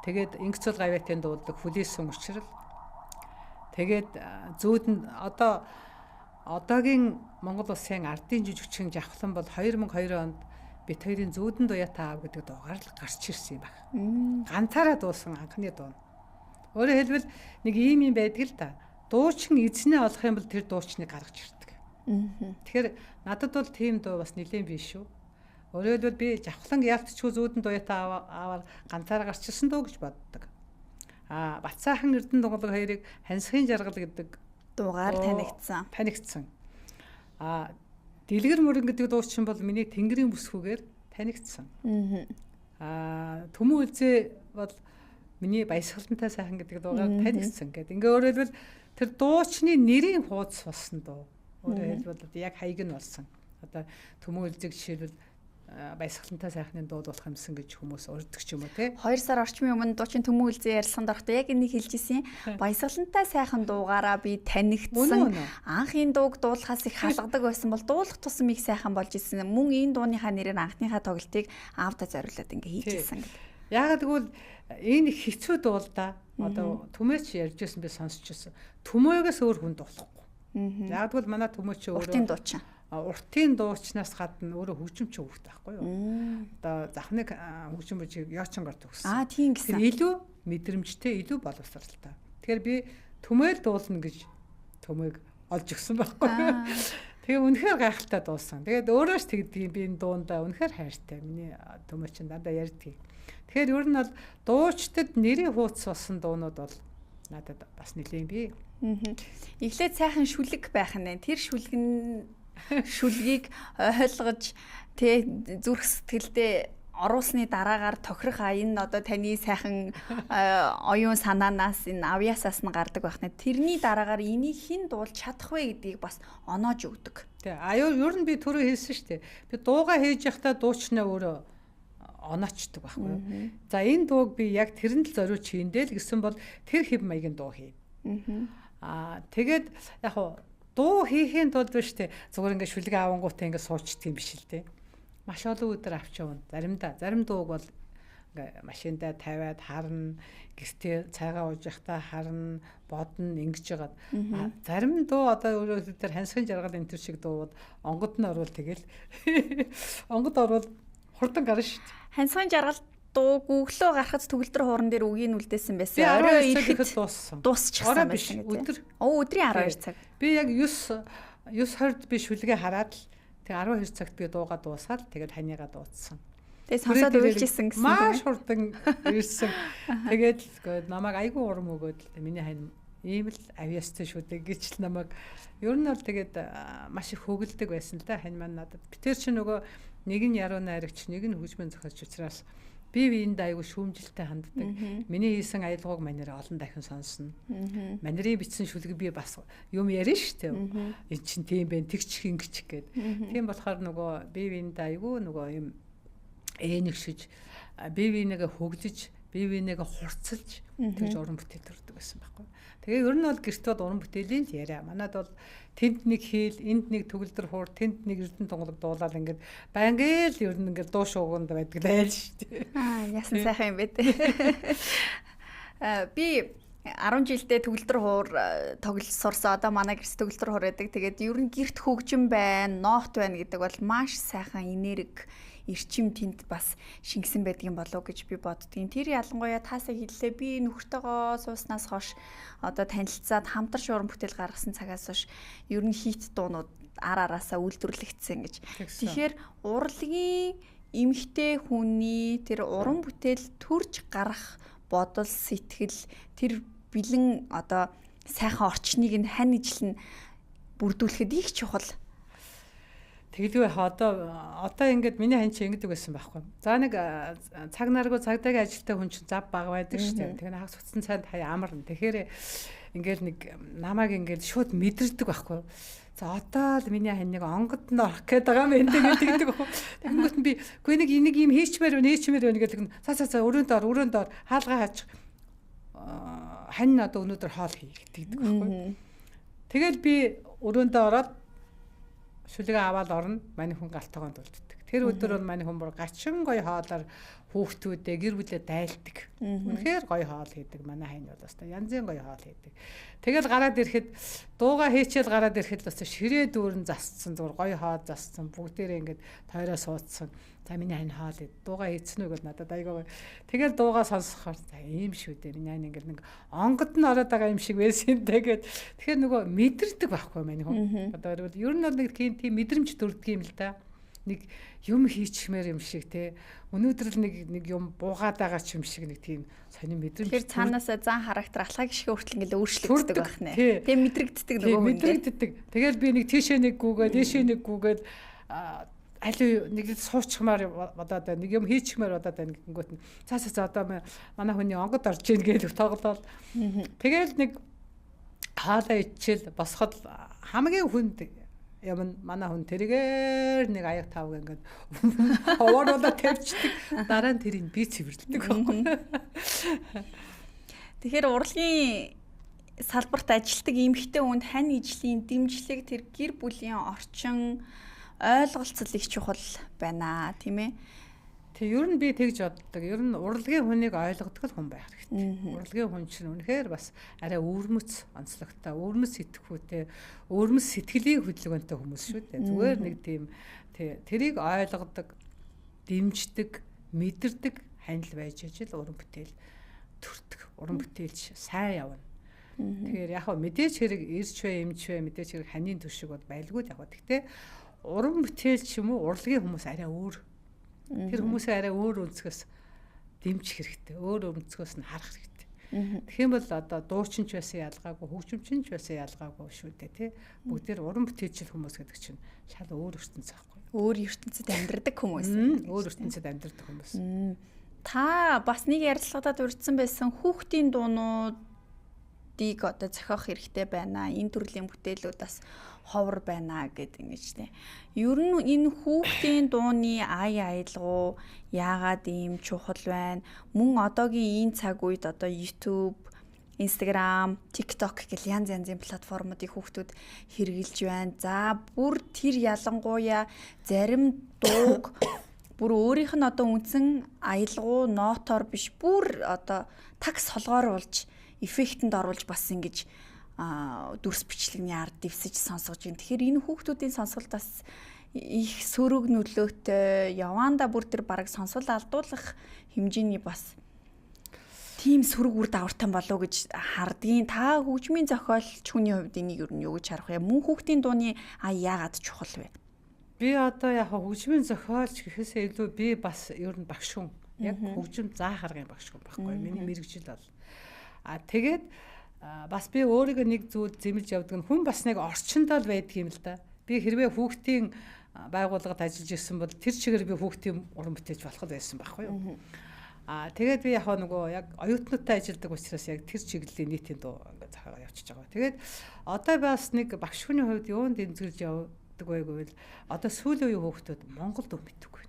Тэгээд Ингэцэл гавьяатын дуулдаг хүлээсэн учрал. Тэгээд зүүдэнд одоогийн Монгол улсын ардын жижигчин Жавхлан бол 2002 онд бит хоёрын зүүдэн дуятаа аав гэдэг дуугаар л гарч ирсэн юм байна. Ганцаараа дуусан анхны дуу. Өөрөөр хэлбэл нэг ийм юм байдаг л да. Дуучин эзнээ олох юм бол тэр дуучныг гаргаж ирдэг. Тэгэхээр надад бол тийм дуу бас нэлээд биш шүү. Өөрөөр хэлбэл би Жавхлан яалтчгүй зүүдэн дуятаа аваар ганцаараа гарч ирсэн дөө гэж боддог. Бацаахан Эрдэнэ дунгалаг хоёрыг Хансхийн жаргал гэдэг дуугаар танигдсан. Дэлгэр мөрөн гэдэг дуучин бол миний тэнгэрийн бүсгүйгээр танигдсан. Төмөн үлзээ бол миний баясгалантай сайхан гэдэг дуугаар танигдсан гэдэг. Ингээ өөрөөр хэлбэл тэр дуучны нэрийн хуудас болсон дуу. Өөрөөр хэлбэл яг хаяг нь болсон. Одоо төмөн үлзэг жишээлбэл баясгалантай сайхны дуудуулах юмсан гэж хүмүүс урддаг ч юм уу те. 2 сар орчмын өмнө дуучин төмөн үлзээ ярилцлаганд орохдоо яг энийг хэлж ирсэн. Баясгалантай сайхан дуугаараа би танигдсан. Анх энэ дууг дуулахаас их халгадаг байсан бол дуулах тусам их сайхан болж ирсэн. Мөн энэ дууныхаа нэрээр анхныхаа тоглолтыг аавда зориулаад ингээ хийж ирсэн гэдэг. Яг тэгвэл энэ их хэцүү дуу л да. Одоо төмөөч ярьж байсан би сонсч байсан. Төмөөгөөс өөр хүн дуулахгүй. Яг тэгвэл манай төмөө чи өөрөө уртын дуучин. Уртын дуучнаас гадна өөрөө хөгжимч хөвгт байхгүй юу? Одоо захныг хөгжим бүжиг Яочонгор төгссөн. Тийм гэсэн. Илүү мэдрэмжтэй, илүү боловсралтай. Тэгэхээр би төмөөл дуулна гэж төмөөг олж өгсөн байхгүй юу? Тэгээ үнэхээр гайхалтай дуусан. Тэгээд өөрөө ч тэгдэг би энэ дуунда үнэхээр хайртай. Миний төмөө чинь дандаа ярьдаг. Тэгэхээр ер нь бол дуучдад нэрийн хуудас болсон дуунууд бол надад бас нэлээд би. Эхлээд сайхан шүлэг байх нь. Тэр шүлгийг ойлгож зүрх сэтгэлдээ оруулсны дараагаар тохирох энэ одоо таны сайхан оюун санаанаас энэ авьяасаас нь гардаг байх нь. Тэрний дараагаар энийг хэн дуулж чадах вэ гэдгийг бас оноож өгдөг. Тий. Ер нь би түрүү хэлсэн шүү дээ. Би дуугаа хийж явахдаа дуучнаа өөрөө оноочдөг байхгүй юу. За энэ дууг би яг тэрэнд л зориулж хийндээ л гэсэн бол тэр хэв маягийн дуу хий. Тэгээд яг дуу хийхийн тулд биш те зүгээр ингээд шүлэг авангуудаа ингээд суучдаг юм биш л те. Маш олон өдөр авч явна. Зарим дууг бол ингээд машиндаа тавиад харна, гэртээ цайгаа ууж явахдаа харна, бодно ингэж жагаад. Зарим дуу одоо өөрөөр хэлбэл Хансхийн жаргал энэ төр шиг дууд онгод нь орвол тэгэл онгод орвол хурдан гарна шүү дээ. Хансгийн жаргал дуу Google-оо гарахад төгөлдөр хууран дээр үгийг үлдээсэн байсан. Орой ирэхэд дуусчихсан байсан. Өдөр. Өдрийн 12 цаг. Би яг 9:20-д би шүлгээ хараад л тэг 12 цагт би дуугаа дуусаад тэгээд ханигаа дуудсан. Тэгээд сонсоод үйлжсэн гэсэн. Маш хурдан ирсэн. Тэгээд намайг айгүй урам өгөөд миний хань ийм л авьяастай шүү дээ гэж л намайг ер нь бол тэгээд маш их хөглөдөг байсан л да хань маань надад. Би тэр чинь нөгөө нэг нь яруу найрагч, нэг нь хөгжмөн зохиолч учраас бие биендээ айгүй шүүмжилтэй ханддаг. Миний хийсэн аялгауг манераа олон дахин сонсно. Манерын бичсэн шүлэг би бас юм ярина шүү дээ. Энд чинь тийм байх, тэгчих ингэчих гээд. Тийм болохоор нөгөө бие биендээ айгүй нөгөө юм нэгшиж, бие биенээгээ хөглөж, бие биенээгээ хурцлж тэгж уран бүтээл төрдөг байсан байхгүй. Тэгээ ер нь бол гэртүүд уран бүтээлийн л яриа. Манайд бол тэнд нэг хийл, энд нэг төгөлдөр хуур, тэнд нэг эрдэнэ тунгалаг дуулаад ингээд байнгээл ер нь ингээд дуу шууганд байдаг л шүү дээ. Яасан сайхан юм бэ те. Би 10 жилдээ төгөлдөр хуур тоглож сурсан. Одоо манай гэрс төгөлдөр хуур байдаг. Тэгээд ер нь гэрт хөгжим байна, ноот байна гэдэг бол маш сайхан энерги эрчим тэнд бас шингэсэн байдгийн болов гэж би боддгийн. Тэр ялангуяа таасаа хэллээ. Би нөхөртөөгөө сууснаас хойш одоо танилцаад хамтарч уран бүтээл гаргасан цагаас хойш ер нь хит дуунууд араасаа үйлдвэрлэгдсэн гэж. Тэгэхээр урлагийн эмгтэй хүний тэр уран бүтээл төрж гарах бодол, сэтгэл, тэр бэлэн одоо сайхан орчныг нь хань ижил нь бүрдүүлэхэд их чухал. Тэгэлгүй одоо ингээд миний хань чи ингэдэг байсан байхгүй. За нэг цаг наргүй цагдаагийн ажилтай хүн чинь зав баг байдаг шүү дээ. Тэгэхээр хагас утсан цайнд хаяа амарна. Тэгэхээр ингээд нэг намайг ингээд шууд мэдэрдэг байхгүй. За одоо л миний хань нэг онгод нь орох гээд байгаа юм энэ гэдэг байхгүй. Тэгэнгүүт нь би үгүй нэг юм хийчмээр байна гэдэг нь цаа өрөөнд ор хаалгаа хаачих. Хань одоо өнөөдөр хоол хий гэдэг байхгүй. Тэгэл би өрөөндөө ороод шүлгээ аваад орно. Манай хүн галтайгонд үлддэг. Тэр өдөр бол манай хүн бүр гачин гоё хоолоор хүүхдүүдээ гэр бүлээ дайлдаг. Үнэхээр гоё хоол хийдэг. Манай хань бол бас янзын гоё хоол хийдэг. Тэгэл гараад ирэхэд дууга хийчихэл гараад ирэхэд бас ширээ дүүрэн засцсан зүгээр гоё хоол засцсан. Бүгдээрээ ингээд тойроо суудсан. За миний хань хоол ид. Дууга хийцэн үг бол надад айгаа гоё. Тэгэл дууга сонсохоор за ийм шүү дээ. Миний хань ингээд нэг онгод нь ороод байгаа юм шиг байсан тэгээд тэгэхээр нөгөө мэдэрдэг байхгүй миний хүн. Одоо ер нь бол нэг тийм мэдрэмж төрдөг юм л да. Нэг юм хийчихмээр юм шиг те. Өнөөдөр л нэг юм буугаад байгаа ч юм шиг нэг тийм сонир мэдрэмж. Тэгэхээр цаанаасаа зан характер алхаа гიშгэ хүртэл ингээл өөрчлөгддөг байх нэ. Тэгээ мэдрэгддэг нөгөө хүн. Мэдрэгддэг. Тэгэл би нэг тийшээ нэг гүгээд, дээшээ нэг гүгээд аль нэг суучмаар бодоод байна. Нэг юм хийчихмээр бодоод байна гингүүт нь. Цаасаа одоо манай хүний онгод орж ийн гэж тоглоод. Тэгэл нэг хаалаа ичээл босоход хамгийн хүнд юм манай хүн тэргээр нэг аяг тавг ингээд ховороо тавьчихдаг. Дараа нь тэрийг би цэвэрлэдэг байхгүй. Тэгэхээр урлагийн салбарт ажилладаг эмэгтэй хүнд хань ижлийн дэмжлэг тэр гэр бүлийн орчин ойлголцол их чухал байна тийм ээ. Тэг ер нь би тэгж боддог. Ер нь урлагийн хүнийг ойлгодог л хүн байх хэрэгтэй. Урлагийн хүн чинь үнэхээр бас арай өвөрмөц онцлогтой, өвөрмөц сэтгэхүйтэй, өвөрмөц сэтгэлийн хөдөлгөөнтэй хүмүүс шүү дээ. Зүгээр нэг тийм тэрийг ойлгодог, дэмждэг, мэдэрдэг ханил байж ижил уран бүтээл төрдөг. Уран бүтээлч сайн явна. Тэгэхээр яг хөө мэдээж хэрэг ирж бай, эмч бай, мэдээж хэрэг ханийн төшиг бол байлгүй л яг. Гэхдээ уран бүтээлч юм уу, урлагийн хүмүүс арай өөр. Тэр хүмүүсээ арай өөр өнцгөөс дэмжих хэрэгтэй. Өөр өнцгөөс нь харах хэрэгтэй. Тэгэх юм бол одоо дуучинч байсан ялгаагүй, хөгжимчинч байсан ялгаагүй шүү дээ, тий. Бүгдээр уран бүтээлчл хүмүүс гэдэг чинь шал өөр ертөнц байхгүй. Өөр ертөнцид амьдардаг хүмүүс. Өөр ертөнцид амьдардаг хүмүүс. Та бас нэг ярилцлагадад урьдсан байсан хүүхдийн дуунуудыг одоо зохиох хэрэгтэй байна. Энэ төрлийн бүтээлүүд бас ховор байна гэдэг ингэж тийм. Ер нь энэ хүүхдийн дууны аялгау яагаад ийм чухал байна? Мөн одоогийн энэ цаг үед одоо YouTube, Instagram, TikTok гэх янз янзын платформуудыг хүүхдүүд хэрэгжилж байна. За бүр тэр ялангуяа зарим дууг бүр өөрийнх нь одоо үндсэн аялгау нотоор биш бүр одоо такс холгооруулж эффектэнд оруулж бас ингэж дүрс бичлэгний ард дэвсэж сонсгож байна. Тэгэхээр энэ хүүхдүүдийн сонсголт бас их сөрөг нөлөөтэй яваанда бүр тэр бараг сонсол алдуулах хэмжээний бас тийм сөрөг үр дагавартай болов гэж хардгийн. Та хөгжмийн зохиолч хүний хувьд энийг юу гэж харах вэ? Мөн хүүхдийн дууны яагаад чухал вэ? Би одоо яг хөгжмийн зохиолч гэхээсээ илүү би бас ер нь багш хүн. Яг хөгжим заах аргын багш хүн байхгүй. Миний мэрэгжил бол. Тэгээд бас би өөрийгөө нэг зүйл зэмлж явдаг нь хүн бас нэг орчиндоо л байдаг юм л да. Би хэрвээ хүүхдийн байгууллагад ажиллаж ирсэн бол тэр чигээр би хүүхдийн уран бүтээж болох байсан байхгүй юу? Тэгээд би яг оюутнуудтай ажилладаг учраас яг тэр чиглэлийн нийтийн дуу ингээд захаагаа явчихж байгаа. Тэгээд одоо бас нэг багш хүний хувьд юунд эмзэглэж явдаг вэ гэвэл одоо сүүлийн үеийн хүүхдүүд Монгол дуу мэддэггүй.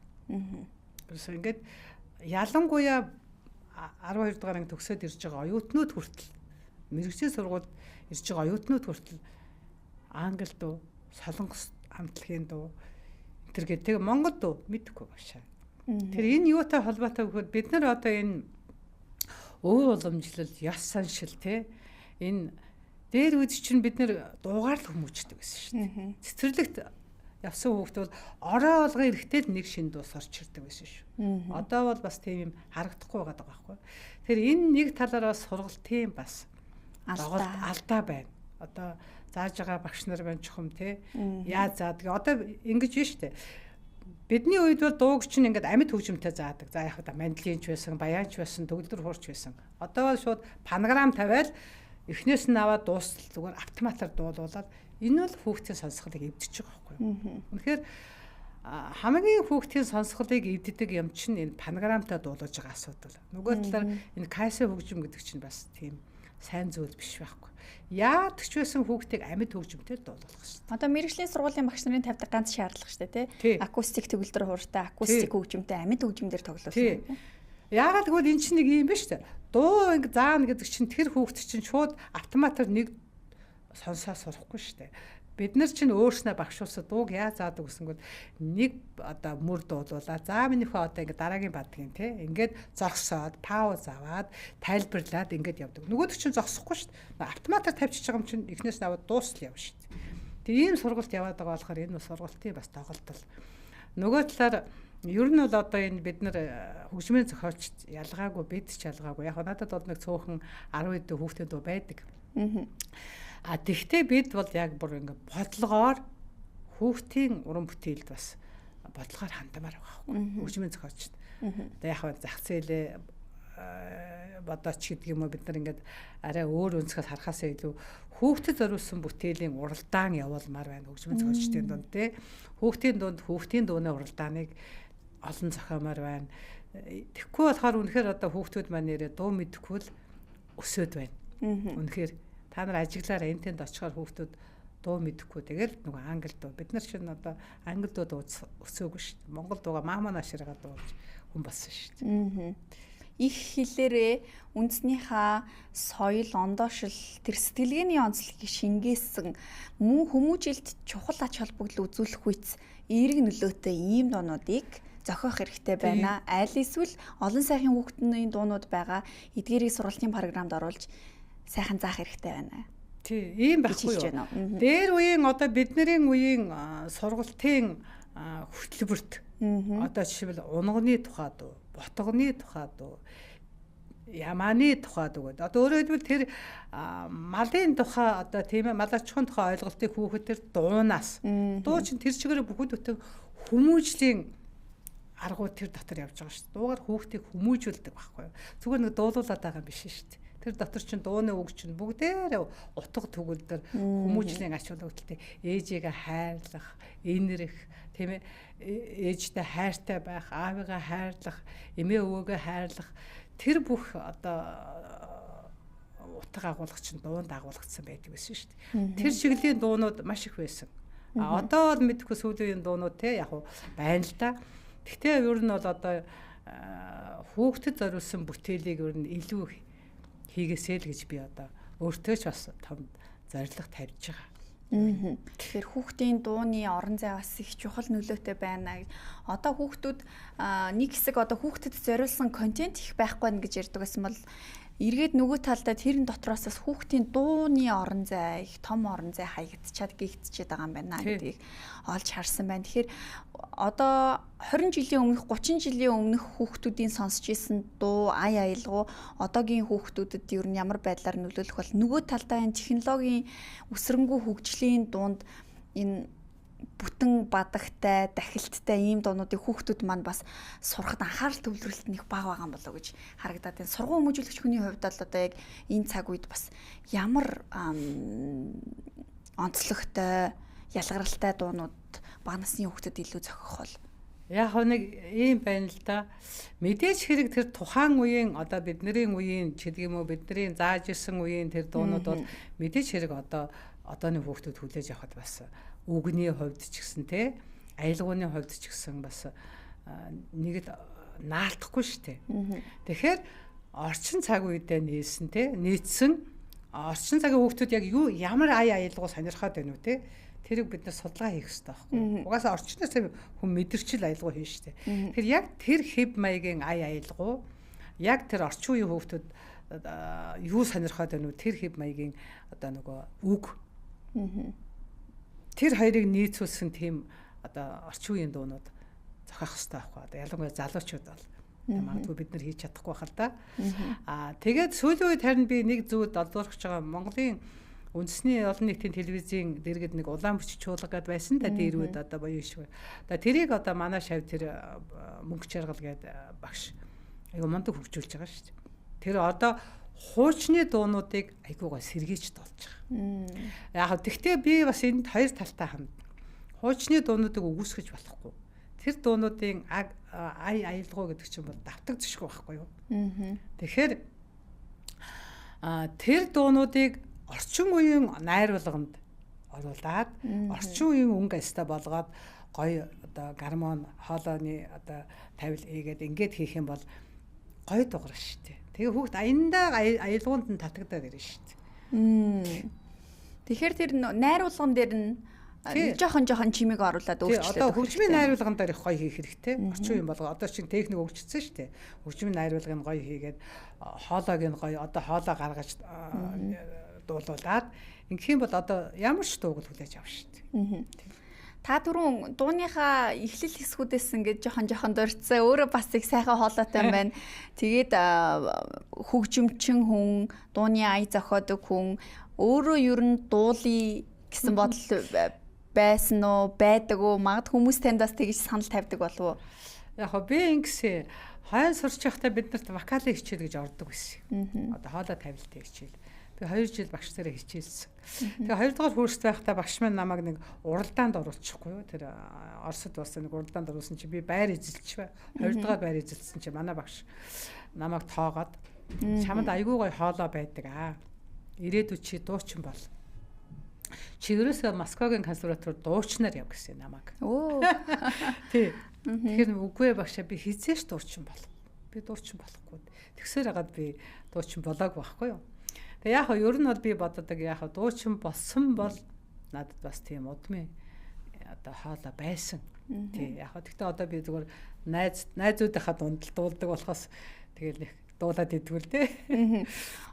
Тэрс ингээд ялангуяа 12 дугаар анги төгсөөд ирж байгаа оюутнууд хүртэл мэрэгжлийн сургуульд ирж байгаа оюутнууд хүртэл англи дуу, солонгос хамтлагийн дуу тэр гэдэг Монгол дуу мэддэггүй багшаа. Тэр энэ юутай холбоотой гэвэл бид нар одоо энэ өв уламжлал, ёс саншил энэ дээр үз чинь бид нар дуугаар л хүмүүждэг байсан шүү дээ. Цэцэрлэгт явсан хүүхдүүд орой олгоо эрэхтэй л нэг шин дуу сорч ирдэг байсан шүү. Одоо бол бас тийм юм харагдахгүй байгаа байхгүй. Тэр энэ нэг талаараа сургалтын бас алдаа байна. Одоо зааж байгаа багш нар байна чухам яаж заадаг. Одоо ингэж биш үү? Бидний үед бол дууг чинь ингээд амьд хөгжимтэй заадаг. За яг мандлинч байсан, баянч байсан, төгөлдөр хуурч байсан. Одоо бол шууд панограм тавиал эхнээс нь аваад дуустал зүгээр автоматар дуулуулаад энэ бол хүүхдийн сонсголыг эвдэж байгаа байхгүй юу? Үнэхээр хамгийн хүүхдийн сонсголыг эвддэг юм чинь энэ панограмтай дуулуулж байгаа асуудал. Нөгөө талаар энэ кайсе хөгжим гэдэг чинь бас тийм сайн зүйл биш байхгүй. Яад ч байсан хүүхдийг амьд хөгжимтэй дуулуулах шүү дээ. Одоо мэрэгжлийн сургуулийн багш нарын тавьдаг ганц шаардлага шүү дээ, тий? Акустик төгөлдөр хууртай, акустик хөгжимтэй, амьд хөгжимдөр тоглуулсан. Яагаад гэвэл эн чинь нэг юм биш үү? Дуу ингэ заана гэдэг чинь тэр хүүхд чинь шууд автоматар нэг сонсоо сурахгүй шүү дээ. Бид нар чинь өөрснөө багшуулсад дууг яаж заадаг гэсэнгүүт нэг одоо мөр дуулуулаа. За минийхөө одоо ингэ дараагийн бадгийн ингээд зогсоод пауз аваад тайлбарлаад ингээд явдаг. Нөгөөд чинь зогсохгүй шүү дээ. Автоматар тавьчихж байгаа юм чинь эхнээс нь аваад дуустал явна шүү дээ. Тэгээ ийм сургалт яваад байгаа болохоор энэ сургалтын бас тоглолтол. Нөгөө талаар ер нь бол одоо энэ бид нар хөгжмийн зохиолчд ялгаагүй бид ч ялгаагүй. Яг надад бол нэг цөөхөн 10 эд хүүхдийн дуу байдаг. Тэгтээ бид бол яг бүр ингээ бодлогоор хүүхдийн уран бүтээлд бас бодлогоор хандмаар байгаа байхгүй хөгжмийн зохиолчд. Одоо яг зах зээлээ бодооч гэдэг юм уу бид нар ингээд арай өөр өнцгөөс харахаас илүү хүүхдэд зориулсан бүтээлийн уралдаан явуулмаар байна хөгжмийн зохиолчдын дунд хүүхдийн дунд хүүхдийн дууны уралдааныг олон зохиомоор байна. Тэгэхгүй болохоор үнэхээр одоо хүүхдүүд маань нэрээ дуу мэдэхгүй л өсөөд байна. Үнэхээр та нар ажиглаараа энэ тэнд очихоор хүүхдүүд дуу мэдэхгүй тэгэл нөгөө англи дуу бид нар чинь одоо англи дуу өсөөгүй шүү дээ. Монгол дууга маамаа наширгаа дуулж хүн болсон шүү дээ. Их хэлээрээ үндснийхаа соёл, ондоошил, тэр сэтгэлгээний онцлогийг шингээсэн мөн хүмүүжилт чухал ач холбогдол үзүүлэх үйц эерэг нөлөөтэй ийм дуунуудыг зохиох хэрэгтэй байна. Аль эсвэл олон сайхан хүүхдийн дуунууд байгаа эдгээрийг сургалтын програмд оруулж сайхан заах хэрэгтэй байна. Тий, ийм байхгүй юу. Дээр үеийн одоо бидний үеийн сургалтын хөтөлбөрт одоо жишээлбэл унганы тухай дуу, ботгоны тухай дуу, ямааны тухай дуу гэдэг. Одоо өөрөөр хэлбэл тэр малын тухай одоо тийм ээ малачхын тухай ойлголтыг хүүхэд тэр дуунаас дуу чинь тэр чигээр бүхэл бүтэн хүмүүжлийн аргууд тэр дотор явж байгаа шүү дээ. Дуугаар хүүхдийг хүмүүжүүлдэг байхгүй юу. Зүгээр нэг дуулуулад байгаа юм биш шүү дээ. Тэр дотор чинь дууны үг чинь бүгдээр утга төгөлдөр хүмүүжлийн ач холбогдолтой ээжигээ хайрлах, инэрх, тийм ээ, ээжтэй хайртай байх, аавыгаа хайрлах, эмээ өвөөгөө хайрлах тэр бүх одоо утга агуулгач чинь дуунд агуулгдсан байдаг байсан шүү дээ. Тэр чиглэлийн дуунууд маш их байсан. Одоо бол мэдхгүй сүүлийн дуунууд те яг байна л да. Гэхдээ ер нь бол одоо хүүхдэд зориулсан бүтээлийг ер нь илүү хийгээсэй л гэж би одоо өөртөө ч бас том зорилго тавьж байгаа. Тэгэхээр хүүхдийн дууны орон зай бас их чухал нөлөөтэй байна. Одоо хүүхдүүд нэг хэсэг одоо хүүхдэд зориулсан контент их байхгүй байна гэж ярьдаг байсан бол эргээд нөгөө талдаа тэрэн дотроос бас хүүхдийн дууны орон зай, их том орон зай хаягдчаад гихтчихэд байгаа юм байна гэдгийг олж харсан байна. Тэгэхээр одоо 20 жилийн өмнөх 30 жилийн өмнөх хүүхдүүдийн сонсч исэн дуу ая аялгуу одоогийн хүүхдүүдэд ер нь ямар байдлаар нөлөөлөх бол нөгөө талдаа энэ технологийн өсрөнгүү хөгжлийн дунд энэ бүтэн бадагтай, дахилттай ийм дуунуудыг хүүхдүүд маань бас сурахад анхаарал төвлөрөлт нэг бага байгаа юм болоо гэж харагдаад байна. Сургууль хүмүүжүүлэгч хүний хувьд бол одоо яг энэ цаг үед бас ямар онцлогтой, ялгаралтай дуунууд бага насны хүүхдэд илүү зохих бол яг нэг ийм байна л да. Мэдээж хэрэг тэр тухайн үеийн одоо бидний үеийн ч гэдэг юм уу бидний зааж ирсэн үеийн тэр дуунууд бол мэдээж хэрэг одооны хүүхдүүд хүлээж авахд бас үгний хувьд ч гэсэн те аялгууны хувьд ч гэсэн бас нэгэд наалтахгүй шүү дээ. Тэгэхээр орчин цаг үедээ нийцсэн орчин цагийн хүүхдүүд яг юу ямар аялгуу сонирхоод байна уу те тэрийг бид нар судалгаа хийх хэрэгтэй байхгүй. Угаасаа орчноос хүн мэдэрчил аялгуу хийн шүү дээ. Тэгэхээр яг тэр хэв маягийн аялгуу яг тэр орчин үеийн хүүхдүүд юу сонирхоод байна уу тэр хэв маягийн одоо нөгөө үг тэр хоёрыг нийцүүлсэн тийм одоо орчин үеийн дуунууд зохиох хэрэгтэй байхгүй. Одоо ялангуяа залуучууд бол магадгүй бид нар хийж чадахгүй байх л да. Тэгээд сүүлийн үед харин би нэг зүйл олдуулах гэж байгаа Монголын үндэсний олон нийтийн телевизийн дэргэд нэг улаан бүчиг чуулга гэдээ байсан да тэр үед одоо боёо шүү. Одоо тэрийг одоо манай шав тэр мөнгө чаргал гэдэг багш айгу мундаг хөгжүүлж байгаа шүү дээ. Тэр одоо хуучны дуунуудыг айгуугаа сэргийж толж байгаа. Яг тэгтээ би бас энд хоёр талтай ханд. Хуучны дуунуудыг үгүйсгэж болохгүй. Тэр дуунуудын аялгуу гэдэг чинь бол давтагдчихгүй байхгүй юу? Тэгэхээр тэр дуунуудыг орчин үеийн найруулганд оруулаад орчин үеийн өнгө аста болгоод гоё одоо гармон хоолойны одоо тавил ийгээд ингээд хийх юм бол гоё дуурах шүү дээ. Тэгээ хүүхд аяндаа аялгуунд нь татагдаад ирнэ шүү дээ. Тэгэхээр тэр найруулган дээр нь жоохон чимээг оруулаад өөрчлөлт. Одоо хөгжмийн найруулган дээр их гоё хийх хэрэгтэй. Орчин үеийн болго одоо чинь техник өгчсөн шүү дээ. Хөгжмийн найруулгыг гоё хийгээд хоолойг нь гоё одоо хоолой гаргаж дуулуулад ингэх юм бол одоо ямар ч дууг хүлээж авах шүү дээ. Та түрүүн дууныхаа эхлэл хэсгүүдээс ингээд жоохон дурдсан. Өөрөө бас их сайхан хоолойтой юм байна. Тэгээд хөгжимчин хүн, дууны ая зохиодог хүн өөрөө ер нь дуулий гэсэн бодол байсан уу, байдаг уу? Магад хүмүүс таньдаас тэгж санал тавьдаг болов уу? Яг би ингэсэн хойно сурч байхдаа бид нарт вокалын хичээл гэж ордог байсан. Одоо хоолой тавилтын хичээл. Би 2 жил багш нарыг хичээлсэн. Тэгээ 2 дугаар курст байхдаа багш маань намайг нэг уралдаанд оруулчихгүй юу? Тэр Оросд болсон нэг уралдаанд оруулсан чи би байр эзэлч бай. 2 дугаар байр эзэлсэн чи манай багш намайг тоогоод чамд айгүй гоё хоолой байдаг аа. Ирээдүйд чи дуучин бол. Чи ерөөсөө Москвагийн консерваторид дуучнаар яв гэсэн намайг. Оо. Тий. Тэгэхээр үгүй багшаа би хизээш дуучин бол. Би дуучин болохгүй. Тэгсээр хагаад би дуучин болоог байхгүй юу? Тэгээ яг ер нь бол би боддог яг дуучин болсон бол надад бас тийм удмын одоо хоолой байсан. Тий яг гэхдээ одоо би зүгээр найзуудынхаа дунд дуулдаг болохоос тэгэл нэг дуулаад идэгвэл тий.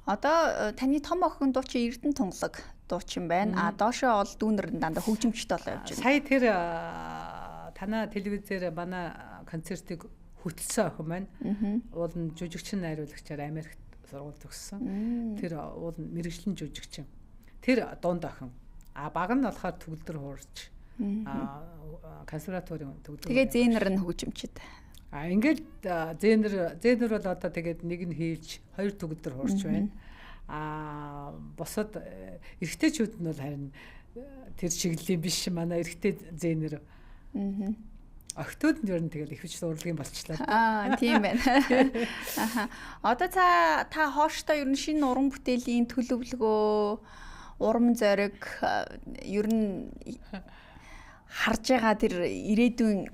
Одоо таны том охин дуучин Эрдэнэ тунгалаг дуучин байна. Доошоо ол дүүнэр нь дандаа хөгжимчтэй болоо явж байна. Сая тэр танаа телевизээр манай концертыг хөтлсөн охин байна. Уул нь жүжигчин найруулагчаар Америкт сургууль төгссөн. Тэр уул нь мэрэгжлийн жүжигчин. Тэр дунд охин. Баг нь болохоор төгөлдөр хуурч. Консерваторийн төгөлдөр. Тэгээ зээнэр нь хөгжимчд. Ингээд зээнэр бол одоо тэгээд нэг нь хийлж 2 төгөлдөр хуурч байна. Босод эрэгтэйчүүд нь бол харин тэр чиглэлийн биш манай эрэгтэй зээнэр. Охтууд нь ер нь тэгэл ихвч урлагийн болчлаа. Тийм байна. Одоо та хооштой ер нь шинэ уран бүтээлийн төлөвлөгөө, урам зориг ер нь харж байгаа тэр ирээдүйн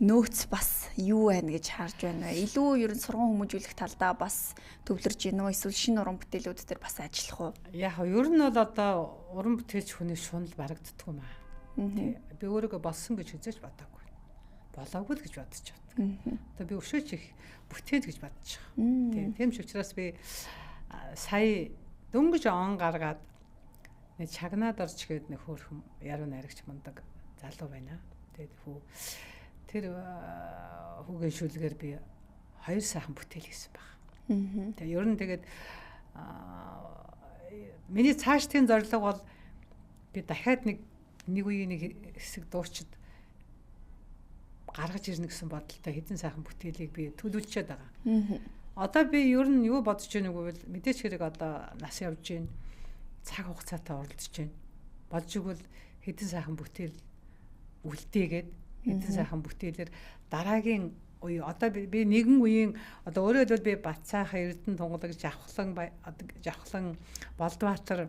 нөөц бас юу байна гэж харж байна вэ? Илүү ер нь сургууль хүмүүжүүлэх талдаа бас төвлөрж гинэ үү? Эсвэл шинэ уран бүтээлүүд дээр бас ажиллах уу? Яг ер нь бол одоо уран бүтээлч хүний шунал барагддаг юм аа. Би өөрийгөө болсон гэж үзэж бодоагүй. Болоогүй л гэж бодож байна. Одоо би өшөөж их бүтээл гэж бодож байгаа. Тийм ч учраас би сая дөнгөж он гаргаад нэг чагнаад орж гээд нэг хөөрхөн яруу найрагч мундаг залуу байна. Тэгээд тэр хүүгийн шүлгээр би 2 сайхан бүтээл хийсэн баг. Тэгээд ер нь тэгээд миний цаашдын зорилго бол би дахиад нэг үеийн нэг хэсэг дуучид гаргаж ирнэ гэсэн бодолтой хэдэн сайхан бүтээлийг би төлөвлөж байгаа. Одоо би ер нь юу бодож байгааг бол мэдээч хэрэг одоо нас явж гин цаг хугацаатай оролдож байна. Болж игэл хэдэн сайхан бүтээл үлдээгээд хэдэн сайхан бүтээлэр дараагийн үе одоо би нэгэн үеийн одоо өөрөөр хэлбэл би Бацаахан, Эрдэнэ тунгалаг, Жавхлан, Болдбаатар,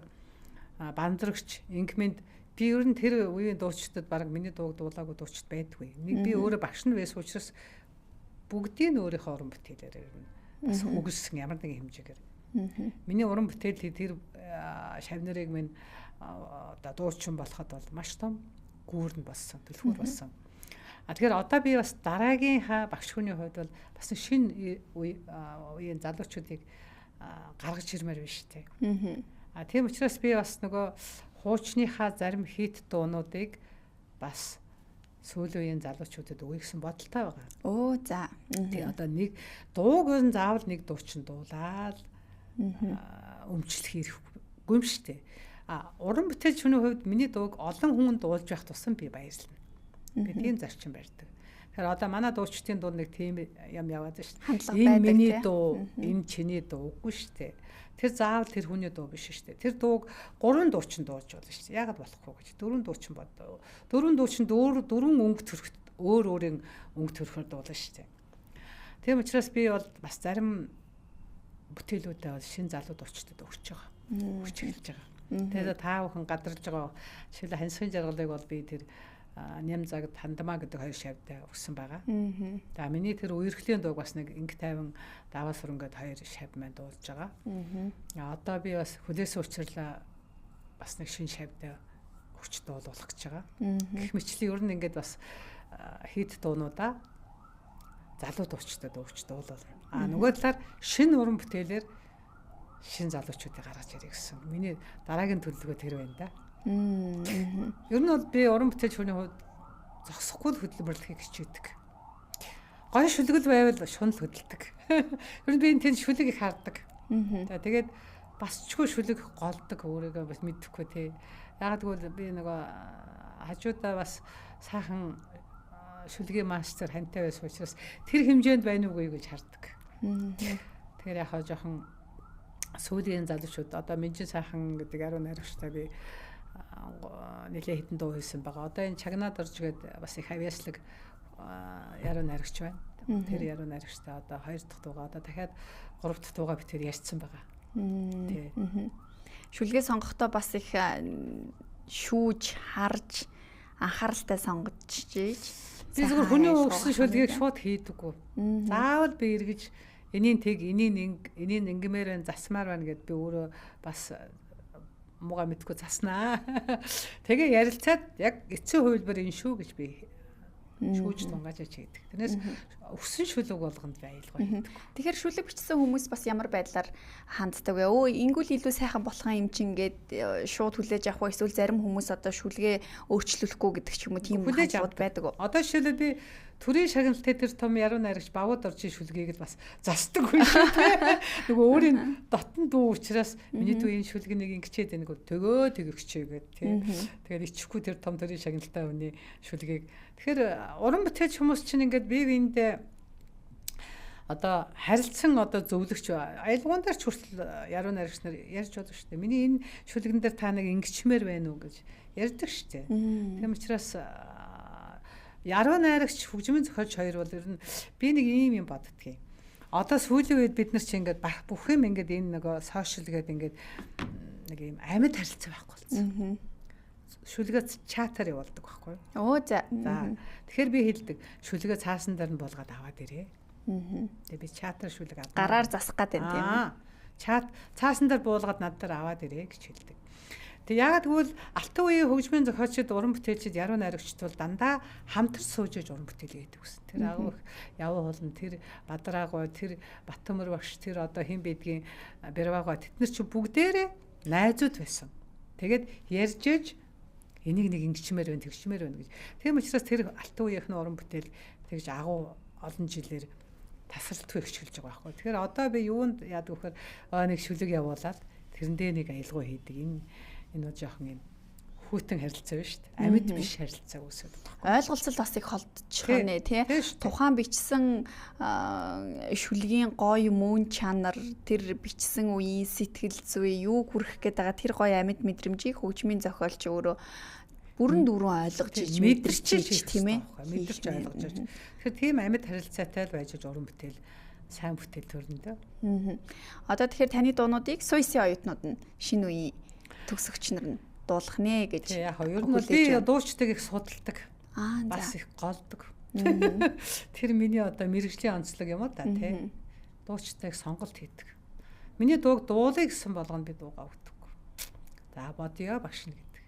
Бандрагч, Инкмэнд би ер нь тэр үеийн дуучдад баг миний дууг дуулаагүй дуучид байдгүй. Нэг би өөрөө багш нь байсан учраас бүгдийг өөрийнхөө уран бүтээлээр ер нь бас өгсөн ямар нэгэн хэмжээгээр. Миний уран бүтээл тэр шавнарыг минь одоо дуучин болоход бол маш том гүүрэн болсон, төлхөр болсон. Тэгэхээр одоо би бас дараагийн багш хүний хувьд бол бас шинэ үеийн залуучуудыг гаргаж ирмээр байна шүү дээ. Тийм учраас би бас нөгөө хуучныхаа зарим хит дуунуудыг бас сүүлийн үеийн залуучуудад өгье гэсэн бодолтой байгаа. Оо за. Тэгээ одоо нэг дууг нь заавал нэг дуучин дуулаад өмчлөх хэрэггүй юм шүү дээ. Уран бүтээлч хүний хувьд миний дууг олон хүн дуулж байх тусам би баярлана. Би тийм зарчим барьдаг. Тэгэхээр одоо манай дуучдын дунд нэг тийм юм яваад байна шүү дээ. Энэ миний дуу, энэ чиний дуу үгүй шүү дээ. Тэр заавал тэр хүний дуу биш шүү дээ. Тэр дууг 3 дуучин дуулж болно шүү дээ. Яагаад болохгүй гэж 4 дуучин бодоо. 4 дуучин 4 өнгө төрөхт өөрийн өнгө төрөхөөр дуулна шүү дээ. Тийм учраас би бол бас зарим бүтээлүүдээ бол шинэ залуу дуучдад өгч байгаа. Өгч хэлж байгаа. Тэгээд та бүхэн гадарж байгаа жишээлбэл хансхийн жаргалыг бол би тэр Ням загт хандамаа гэдэг 2 шавьтай өгсөн байгаа. За миний тэр үерхлийн дууг бас нэг инг тайван даваа сүрэнгээд 2 шав маань дуулж байгаа. Одоо би бас хүлээсэн учирлаа бас нэг шинэ шавьтай өгч дуулуулах гэж байгаа. Гэх мэтлэн ер нь ингээд бас хит дуунуудаа залуу дуучдад өгч дуулуулна. Нөгөө талаар шинэ уран бүтээлээр шинэ залуучуудыг гаргаж ирэх гэсэн. Миний дараагийн төлөвлөгөө тэр байна да. Ер нь бол би уран бүтээлч хүний хувьд зогсохгүй хөдөлмөрлөхийг хичээдэг. Гой шүлгэл байвал шунал хөдөлдөг. Ер нь би энэ тэнд шүлэг их хардаг. Тэгээд бас ч хөө шүлэг голдог өөрийгөө бас мэдэхгүй тий. Яг тэгвэл би нөгөө хажуудаа бас сайхан шүлгийн мастер хантай байсан учраас тэр хэмжээнд байна уугүй гэж хардаг. Тэгэхээр яхаа жоохон сүүлийн залуучууд одоо Минжин сайхан гэдэг яруу найрагчтай би нэлээд хитэн дуу хийсэн байгаа. Одоо энэ чагнаад орж гээд бас их авьяаслаг яруу найрагч байна. Тэр яруу найрагчтай одоо 2 дахь дуугаа одоо дахиад 3 дахь дуугаа би тэр ярьсан байгаа. Тий. Шүлгээ сонгохдоо бас их шүүж, харж, анхааралтай сонгож жийж. Би зөвхөн хүний өгсөн шүлгийг шууд хийдэггүй. Заавал би эргэж энийн тэг, энийн ингмээр засмаар байна гэд би өөрөө бас мууга мэдгүй заснаа. Тэгээ ярилцаад яг эцсийн хувилбар энэ шүү гэж би шүүж тунгааж хийдэг. Тэрнээс өгсөн шүлэг болгонд байлгаа хийдэг. Тэгэхээр шүлэг бичсэн хүмүүс бас ямар байдлаар ханддаг вэ? Өө ингүүл илүү сайхан болох юм чинь гээд шууд хүлээж авах эсвэл зарим хүмүүс одоо шүлгээ өөрчлөхгүй гэдэг ч юм уу тийм хандлагууд байдаг уу? Одоо жишээлбэл би төрийн шагналтай тэр том яруу найрагч бавууд орж шүлгийг л бас засдаг хүн шүү дээ. Нөгөө өөрийн дотн дуу учраас миний дүү энэ шүлэг нэг ингэчээд байна гоо төгөө хичээгээд тий. Тэгээд ичихгүй тэр том төрийн шагналтай хүний шүлгийг. Тэгэхээр уран бүтээлч хүмүүс чинь ингээд бие биендээ одоо харилцсан одоо зөвлөгч аялгуун дээр ч хүртэл яруу найрагч нар ярьж байдаг шүү дээ. Миний энэ шүлгэн дээр та нэг ингэчмээр байна уу гэж ярьдаг шүү дээ. Тийм учраас яруу найрагч хөгжмийн зохиолч хоёр бол ер нь би нэг ийм юм боддгийг. Одоо сүүлийн үед бид нар чи ингээд бүх юм ингээд энэ нөгөө сошиал гэдэг ингээд нэг ийм амьд харилцаа байхгүй болсон. Шүлгээ чатаар явуулдаг байхгүй юу? Оо за. Тэгэхээр би хэлдэг шүлгээ цаасан дээр нь болгоод аваад ирээ. Тэгээ би чатаар шүлэг аваад гараар засах гэдэг юм тийм. Чат цаасан дээр буулгаад над дээр аваад ирээ гэж хэлдэг. Тэг ягаад гэвэл алтан үеийн хөгжмийн зохиолчид уран бүтээлчид яруу найрагчд бол дандаа хамтар сууж уран бүтээл хийдэг гэсэн. Тэр агуу яваа хулн, тэр Бадраагой, тэр Батөмөр багш, тэр одоо хэн бидгийн Бэрвагой тэд нар чи бүгдээрээ найзууд байсан. Тэгээд ярьж ээж энийг нэг ингэчмээр байна, тэгчмээр байна гэж. Тийм учраас тэр алтан үеийнхэн уран бүтээл тэгж агуу олон жилээр тасралтгүй ихчилж байгаа байхгүй. Тэгэхээр одоо би юунд яадаг вэхээр нэг шүлэг явуулаад тэрэндээ нэг аялгаа хийдэг. Энэ жоохон юм хүүтэн харилцаа биш шүү дээ. Амьд биш харилцаа үүсэт байгаа. Ойлголцол бас их холдчихоо нэ тий. Тухайн бичсэн шүлгийн гоё мөн чанар, тэр бичсэн үеийн сэтгэл зүй юу хүрэх гээд байгаа тэр гоё амьд мэдрэмжийг хөгжмийн зохиолч өөрөө бүрэн дүүрэн ойлгож иж мэдэрч тийм ээ. Мэдэрч ойлгож иж. Тэгэхээр тийм амьд харилцаатай л байж уран бүтээл сайн бүтээл төрнө дөө. Одоо тэгэхээр таны дуунуудыг Суйсийн оюутнууд нь шинэ үеийн төгсөгч нар нь дуулах нэ гэж. Яг ер нь би дуучдыг их судалдаг. Бас их голдог. Тэр миний одоо мэрэгжлийн онцлог юм уу та тий. Дуучдыг сонголт хийдэг. Миний дууг дуулъя гэсэн болгонд би дуугаа өгдөггүй. За бодё багш нь гэдэг.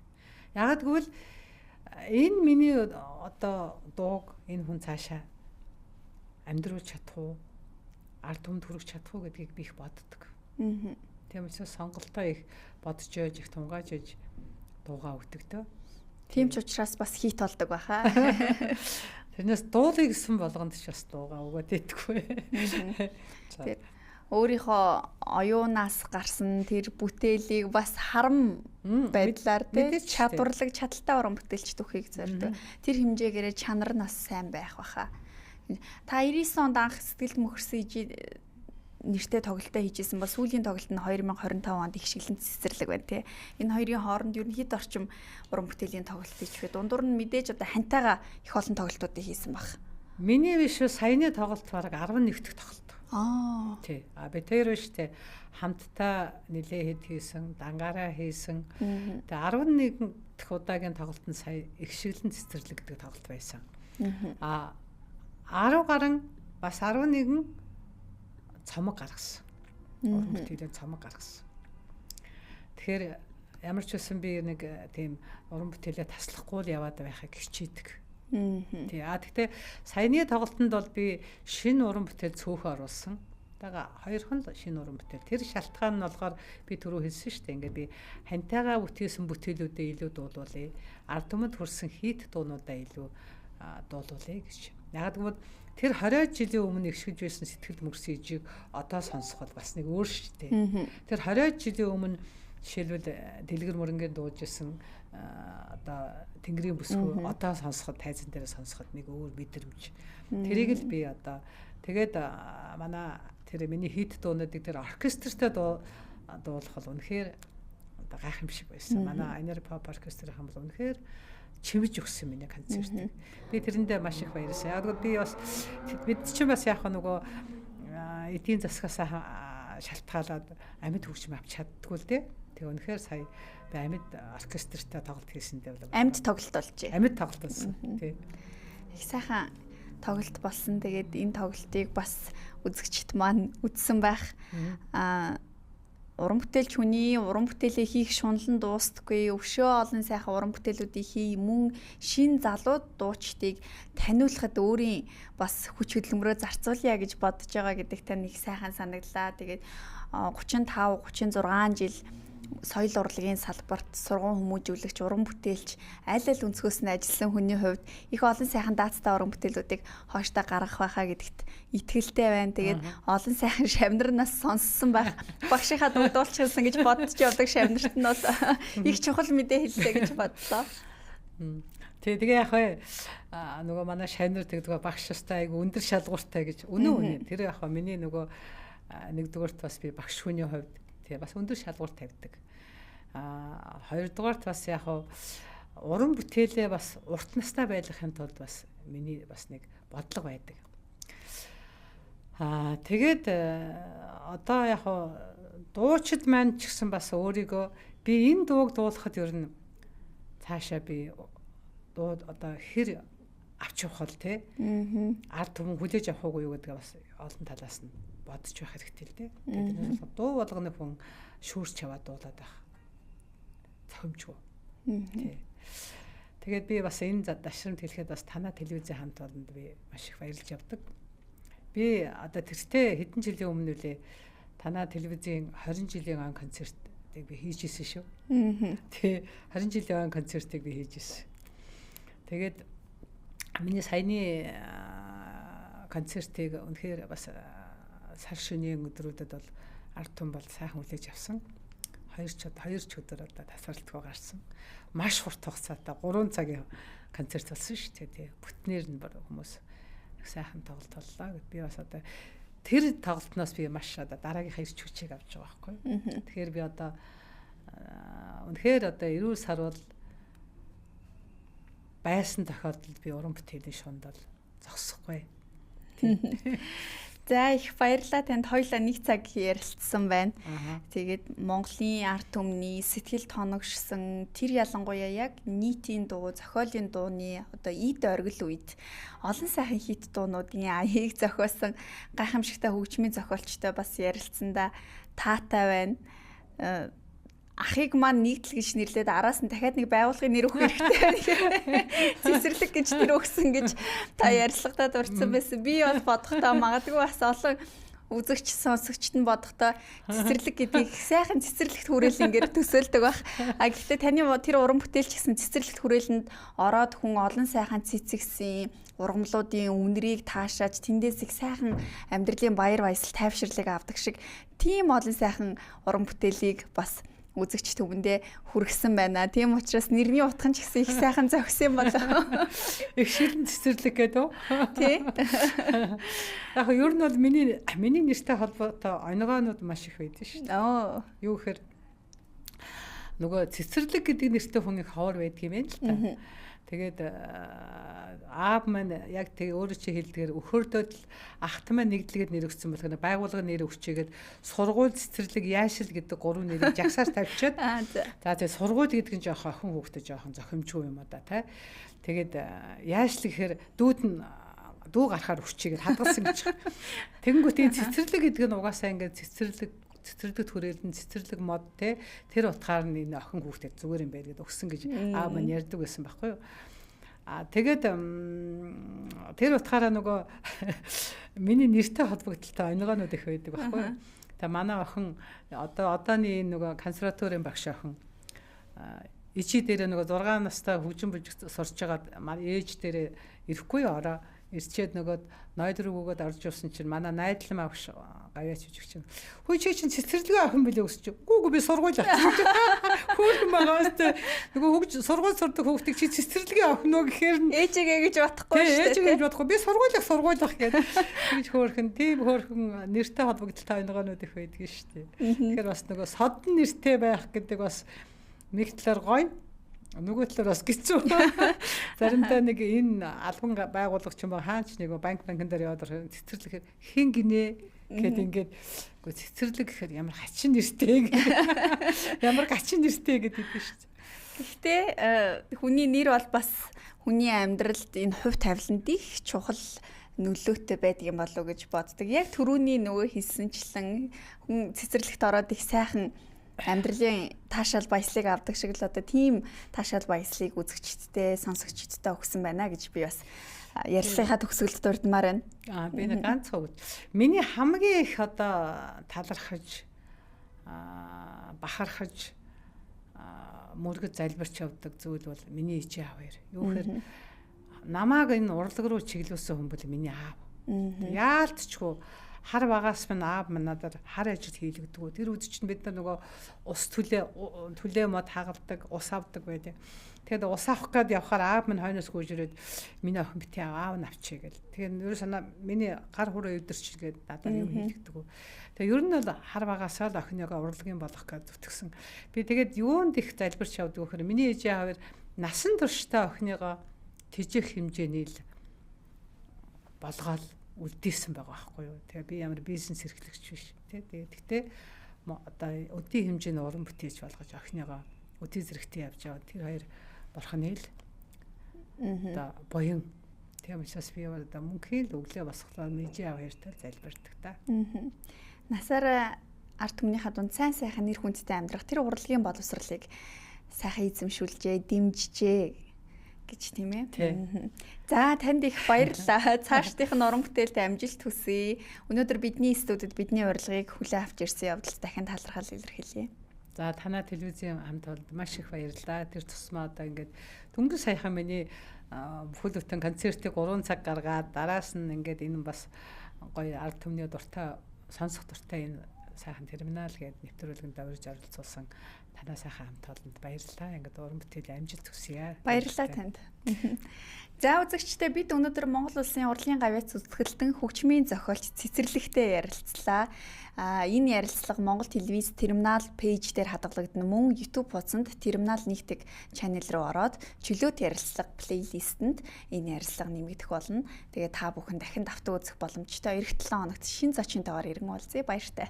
Яг гэвэл энэ миний одоо дууг энэ хүн цаашаа амьдруулж чадах уу? Ард түмэнд хүргэж чадах уу гэдгийг би их боддог. Тийм учраас сонголтоо их бодож ээж, их тунгааж ээж дуугаа өгдөг дөө. Тийм ч учраас бас хит болдог баха. Тэрнээс дуулъя гэсэн болгонд ч бас дуугаа өгөөд идэггүй. Тэр өөрийнхөө оюунаас гарсан тэр бүтээлийг бас харам байдлаар тий чадварлаг чадaltaй уран бүтээлч түүхийг зорддог. Тэр хэмжээгээр чанар нь бас сайн байх баха. Та 99 онд анх сэтгэлд мөхөрсөн нэртэй тоглолтоо хийжсэн бол сүүлийн тоглолт нь 2025 онд их шиглэн цэцэрлэг байна тий. Энэ хоёрын хооронд ер нь хэд орчим уран бүтээлийн тоглолт хийчихвэ. Дундуур нь мэдээж одоо хантайгаа их олон тоглолтуудыг хийсэн баг. Миний биш саяны тоглолт бараг 11 дэх тоглолт. Тий. Би тэр үштэй хамтдаа нилээ хэд хийсэн, дангаараа хийсэн. Тэгээ 11 дэх удаагийн тоглолт нь сая их шиглэн цэцэрлэг гэдэг тоглолт байсан. 10 гарan бас 11 цомог гаргасан. Уран бүтээлээ цомог гаргасан. Тэгэхээр ямар ч үсэн би нэг тийм уран бүтээлээ таслахгүй л яваад байхыг хичээдэг. Тий. Гэхдээ саяны тоглолтод бол би шинэ уран бүтээл цөөхөн оруулсан. Дага хоёрхан шинэ уран бүтээл. Тэр шалтгаан нь болохоор би түрүү хэлсэн шүү дээ. Ингээд би хантайгаа бүтээсэн бүтээлүүдэд илүү дуулуулъя. Ард түмэнд хүрсэн хийт дуунуудаа илүү дуулуулъя гэж. Яг гэвэл тэр 20 жилийн өмнө ихшгэж байсан сэтгэл мөрсөн ижийг одоо сонсох бол бас нэг өөр шүү дээ. Тэр 20 жилийн өмнө жишээлбэл дэлгэр мөрөнгийн дууж исэн одоо тэнгэрийн бүсгүй одоо сонсоход тайзан дээр сонсоход нэг өөр мэдрэмж. Тэрийг л би одоо тэгээд манай тэр миний хит дуунуудыг тэр оркестртэй дуулах бол үнэхээр одоо гайхамшиг байсан. Манай Анер Pop оркестрийнхан бол үнэхээр чимж өгсөн миний концертыг. Би тэрэндээ маш их баярласан. Яг нь би бас бид чинь бас яг нөгөө эдийн засгаас шалтгаалаад амьд хөгжим авч чаддгүй л дээ. Тэгээ үнэхээр сая би амьд оркестртэй тоглолт хийсэндээ бол амьд тоглолт болжээ. Амьд тоглолт болсон. Тий. Их сайхан тоглолт болсон. Тэгээд энэ тоглолтыг бас үзэгчд маань үзсэн байх. Уран бүтээлч хүний уран бүтээлээ хийх шунлан дуустдаггүй. Өвшөө олон сайхан уран бүтээлүүдийг хий, мөн шин залуу дуучдыг таниулахад өөрийн бас хүч хөдөлмөрөө зарцуулъя гэж бодож байгаа гэдэгт нэг сайхан санагдлаа. Тэгээд 35, 36 жил соёл урлагийн салбарт сургууль хүмүүжүүлэгч, уран бүтээлч, аль аль өнцгөөс нь ажилласан хүний хувьд их олон сайхан даацтай уран бүтээлүүдийг хооштой гаргах байхаа гэдэгт итгэлтэй байна. Тэгээд олон сайхан шавнарнаас сонссон байх. Багшийнхаа дуудуулчихсан гэж бодож явдаг шавнарт нь бол их чухал мэдээ хэллээ гэж бодлоо. Тэгээ яг нөгөө манай шавнар тэгдэг багш өстэй айгу өндөр шалгууртай гэж үнэн. Тэр яг миний нөгөө нэгдүгээрт бас би багш хүний хувьд бас өндөр шалгуур тавьдаг. Хоёрдугаарт бас яг уран бүтээлээ бас урт настай байлгахын тулд бас миний бас нэг бодлого байдаг. Тэгээд одоо яг дуучид маань ч гэсэн бас өөрийгөө би энэ дууг дуулахад ер нь цаашаа би дуу одоо хэр авч явах бол тий. Ард түмэн хүлээж авах уу гэдэг бас олон талаас нь бодож байх хэрэгтэй л дээ. Тэгээд дуу болгоны хүн шүүрч яваад дуулаад байх. зохимжгүй. Тий. Тэгээд би бас энэ дашрамд хэлэхэд бас танаа телевизийн хамт олонд би маш их баярлж явдаг. Би одоо тэртээ хэдэн жилийн өмнө үлээ танаа телевизийн 20 жилийн ан концертыг би хийж ирсэн шүү. Тий. 20 жилийн ан концертыг би хийж ирсэн. Тэгээд миний саяны концертыг үнэхээр бас сар шөнийн өдрүүдэд бол ард түмэн бол сайхан хүлээж авсан. Хоёр ч өдөр одоо тасралтгүй гарсан. Маш хурд хугацаатай 3 цагийн концерт болсон шүү дээ. Бүтнээр нь хүмүүс сайхан тоглолт боллоо гэд би бас одоо тэр тоглолтноос би маш одоо дараагийнхаа ирч хүчийг авч байгаа байхгүй. Тэгэхээр би одоо үнэхээр одоо эрүүл сар бол байсан тохиолдолд би уран бүтээлийн шунд бол зогсохгүй. За их баярлалаа танд хоёулаа 1 цаг ярилцсан байна. Тэгээд Монголын ард түмний сэтгэл тоногшсон тэр ялангуяа яг нийтийн дуу, зохиолын дууны одоо эд оргил үед олон сайхан хит дуунуудын аяыг зохиосон гайхамшигтай хөгжмийн зохиолчтой бас ярилцсандаа таатай байна. Ахыг маань нэгдэл гэж нэрлээд араас нь дахиад нэг байгууллагын нэр өгөх хэрэгтэй. Цэцэрлэг гэж нэр өгсөн гэж та ярилцлагатаа дурдсан байсан. Би бол бодохдоо магадгүй бас олон үзэгч сонсогчд нь бодохдоо цэцэрлэг гэдгийг сайхан цэцэрлэгт хүрээл ингээд төсөөлдөг байх. Гэхдээ таны тэр уран бүтээлч гэсэн цэцэрлэгт хүрээлэнд ороод хүн олон сайхан цэцэгсэн ургамлуудын үнэрийг таашааж тэндээс их сайхан амьдралын баяр баясгал тайвширлыг авдаг шиг тийм олон сайхан уран бүтээлийг бас үзэгч түмэндээ хүргэсэн байна. Тийм учраас нэрний утга нь ч гэсэн их сайхан зохисон болоо. Их шилэн цэцэрлэг гэдэг үү? Тий. Яг ер нь бол миний нэртэй холбоотой оногоонууд маш их байдаг шүү дээ. Юу гэхээр нөгөө цэцэрлэг гэдэг нэртэй хүн их ховор байдаг юм байна л та. Тэгээд аав маань яг тэг өөрөө чи хэлдгээр өхөрдөөд ахт маань нэгдлгээд нэр өгсөн болох нь байгууллага нэр өгчээгээд сургууль цэцэрлэг яашил гэдэг 3 нэрийг жагсаар тавьчаад за тэг сургууль гэдэг нь жоохон охин хүүхдэд жоохон зохимжгүй юм да та. Тэгээд яашил гэхээр дүү гарахаар өччээгээд хадгалсан гэж. Тэгэнгүүт энэ цэцэрлэг гэдэг нь угаасаа ингээд цэцэрлэгт хүрээлэн цэцэрлэг мод те тэр утгаар нь энэ охин хүүхдэд зүгээр юм байна гэдээ өгсөн гэж аав маань ярьдаг байсан байхгүй юу. Тэгээд тэр утгаараа нөгөө миний нэртэй холбогдлолтой оногоонууд их байдаг байхгүй юу. Та манай охин одооний нөгөө консерваторийн багш охин ичи дээр нөгөө 6 настай хөгжим бүжиг сурч байгаад ээж дээр ирэхгүй ороо ирчээд нөгөө ноёдрог өгөөд орж явсан чинь манай найдлан авш гавьяач үжиг чинь хөө чи чинь цэцэрлэгээ охин билээ өсч. Гүүг би сургууль авчих. Хөөрхөн байгаас нөгөө хөгж сургууль сурдаг хүүхдийг чи цэцэрлэгээ охин уу гэхээр ээжигээ гэж бодохгүй шүү дээ. Ээжигээ гэж бодохгүй. Би сургуулах гэдэг. Тэгж хөөрхөн тийм хөөрхөн нэртэй холбогдолтой оногоонууд их байдаг шүү дээ. Тэгэхээр бас нөгөө содон нэртэй байх гэдэг бас нэг талаар гоё. Нөгөө талаар бас хэцүү. Заримдаа нэг энэ албан байгууллага ч юм уу хаач нэг банкн дээр яваад цэцэрлэхээр хэн гинэ гэхэд ингээд үгүй цэцэрлэг гэхээр ямар хачин нэртэй ямар гачин нэртэй гэдэг шүү дээ. Гэхдээ хүний нэр бол бас хүний амьдралд энэ хувь тавиланд их чухал нөлөөтэй байдаг юм болов уу гэж боддог. Яг түрүүний нөгөө хэлсэнчлэн хүн цэцэрлэгт ороод их сайхан амьдралын таашаал баяслыг авдаг шиг л одоо тийм таашаал баяслыг үзэгчдтэй, сонсогчдтой өгсөн байна гэж би бас ярилцлагынхаа төгсгөлд дурдмаар байна. Би нэг ганц үг. Миний хамгийн их одоо талархаж бахархаж мөргөд залбирч явдаг зүйл бол миний ээжээ аав хоёр. Юу гэхээр намааг энэ урлаг руу чиглүүлсэн хүн бол миний аав. Яалтчгүй хар багаас минь аав минь надад хар ажил хийлгдэг. Тэр үед чинь бид нар нөгөө ус түлээ мод хагалдаг, ус авдаг байдаг. Тэгээд ус авах гээд явхаар аав минь хойноос гүйж ирээд миний охин бити аав нь авчиг гэл. Тэгээд ерөө санаа миний гар хүрээ өдөрч гээд надад юм хийлгдэг. Тэгээд ер нь бол хар багаасаа л охиныгоо урлагийн болох гэж зүтгэсэн. Би тэгээд юунд их залбирч явдаг вөхөр миний ээжээ аав насан туршдаа охиныгоо тэжих хэмжээний л болгоол үлдээсэн байгаа байхгүй юу. Тэгээ би ямар бизнес эрхлэгч биш тий. Гэхдээ одоо өдийн хэмжээний уран бүтээж болгож охиныгоо өдий зэрэгтэй явж яваад тэр хоёр бурханы л одоо буян тийм учраас би одоо мөнхийн л өглөө босглоо мэжээ аав хоёртой залбирдаг та. Насаараа ард түмнийхээ дунд сайн сайхан нэр хүндтэй амьдрах тэр урлагийн боловсролыг сайхан эзэмшүүлжээ, дэмжижээ гэж тийм ээ. За танд их баярлалаа. Цаашдынх нь уран бүтээлд амжилт хүсье. Өнөөдөр бидний студид бидний урилгыг хүлээн авч ирсэн явдал дахин талархал илэрхийлье. За танай телевизийн хамт олд маш их баярлалаа. Тэр тусмаа одоо ингээд дөнгөж саяхан миний бүхэл бүтэн концертыг 3 цаг гаргаад дараас нь ингээд энэ бас гоё ард түмний дуртай сонсох дуртай энэ сайхан терминал гэдэг нэвтрүүлгэнд орж оролцуулсан танай сайхан хамт олонд баярлалаа. Ингээд уран бүтээлийн амжилт хүсье. Баярлалаа танд. За үзэгчдээ бид өнөөдөр Монгол Улсын урлагийн гавьяц үзэсгэлэнтэн хөгжмийн зохиолч Цэцэрлэгтэй ярилцлаа. Энэ ярилцлага Монгол телевиз терминал пэйж дээр хадгалагдана. Мөн YouTube хуудсанд терминал нэгтгэх чанел руу ороод чөлөөт ярилцлага плейлистэнд энэ ярилцлага нэмэгдэх болно. Тэгээ та бүхэн дахин давтан үзэх боломжтой. Эх 7 хоногт шинэ зочинтойгоор иргэн уулзъя. Баяртай.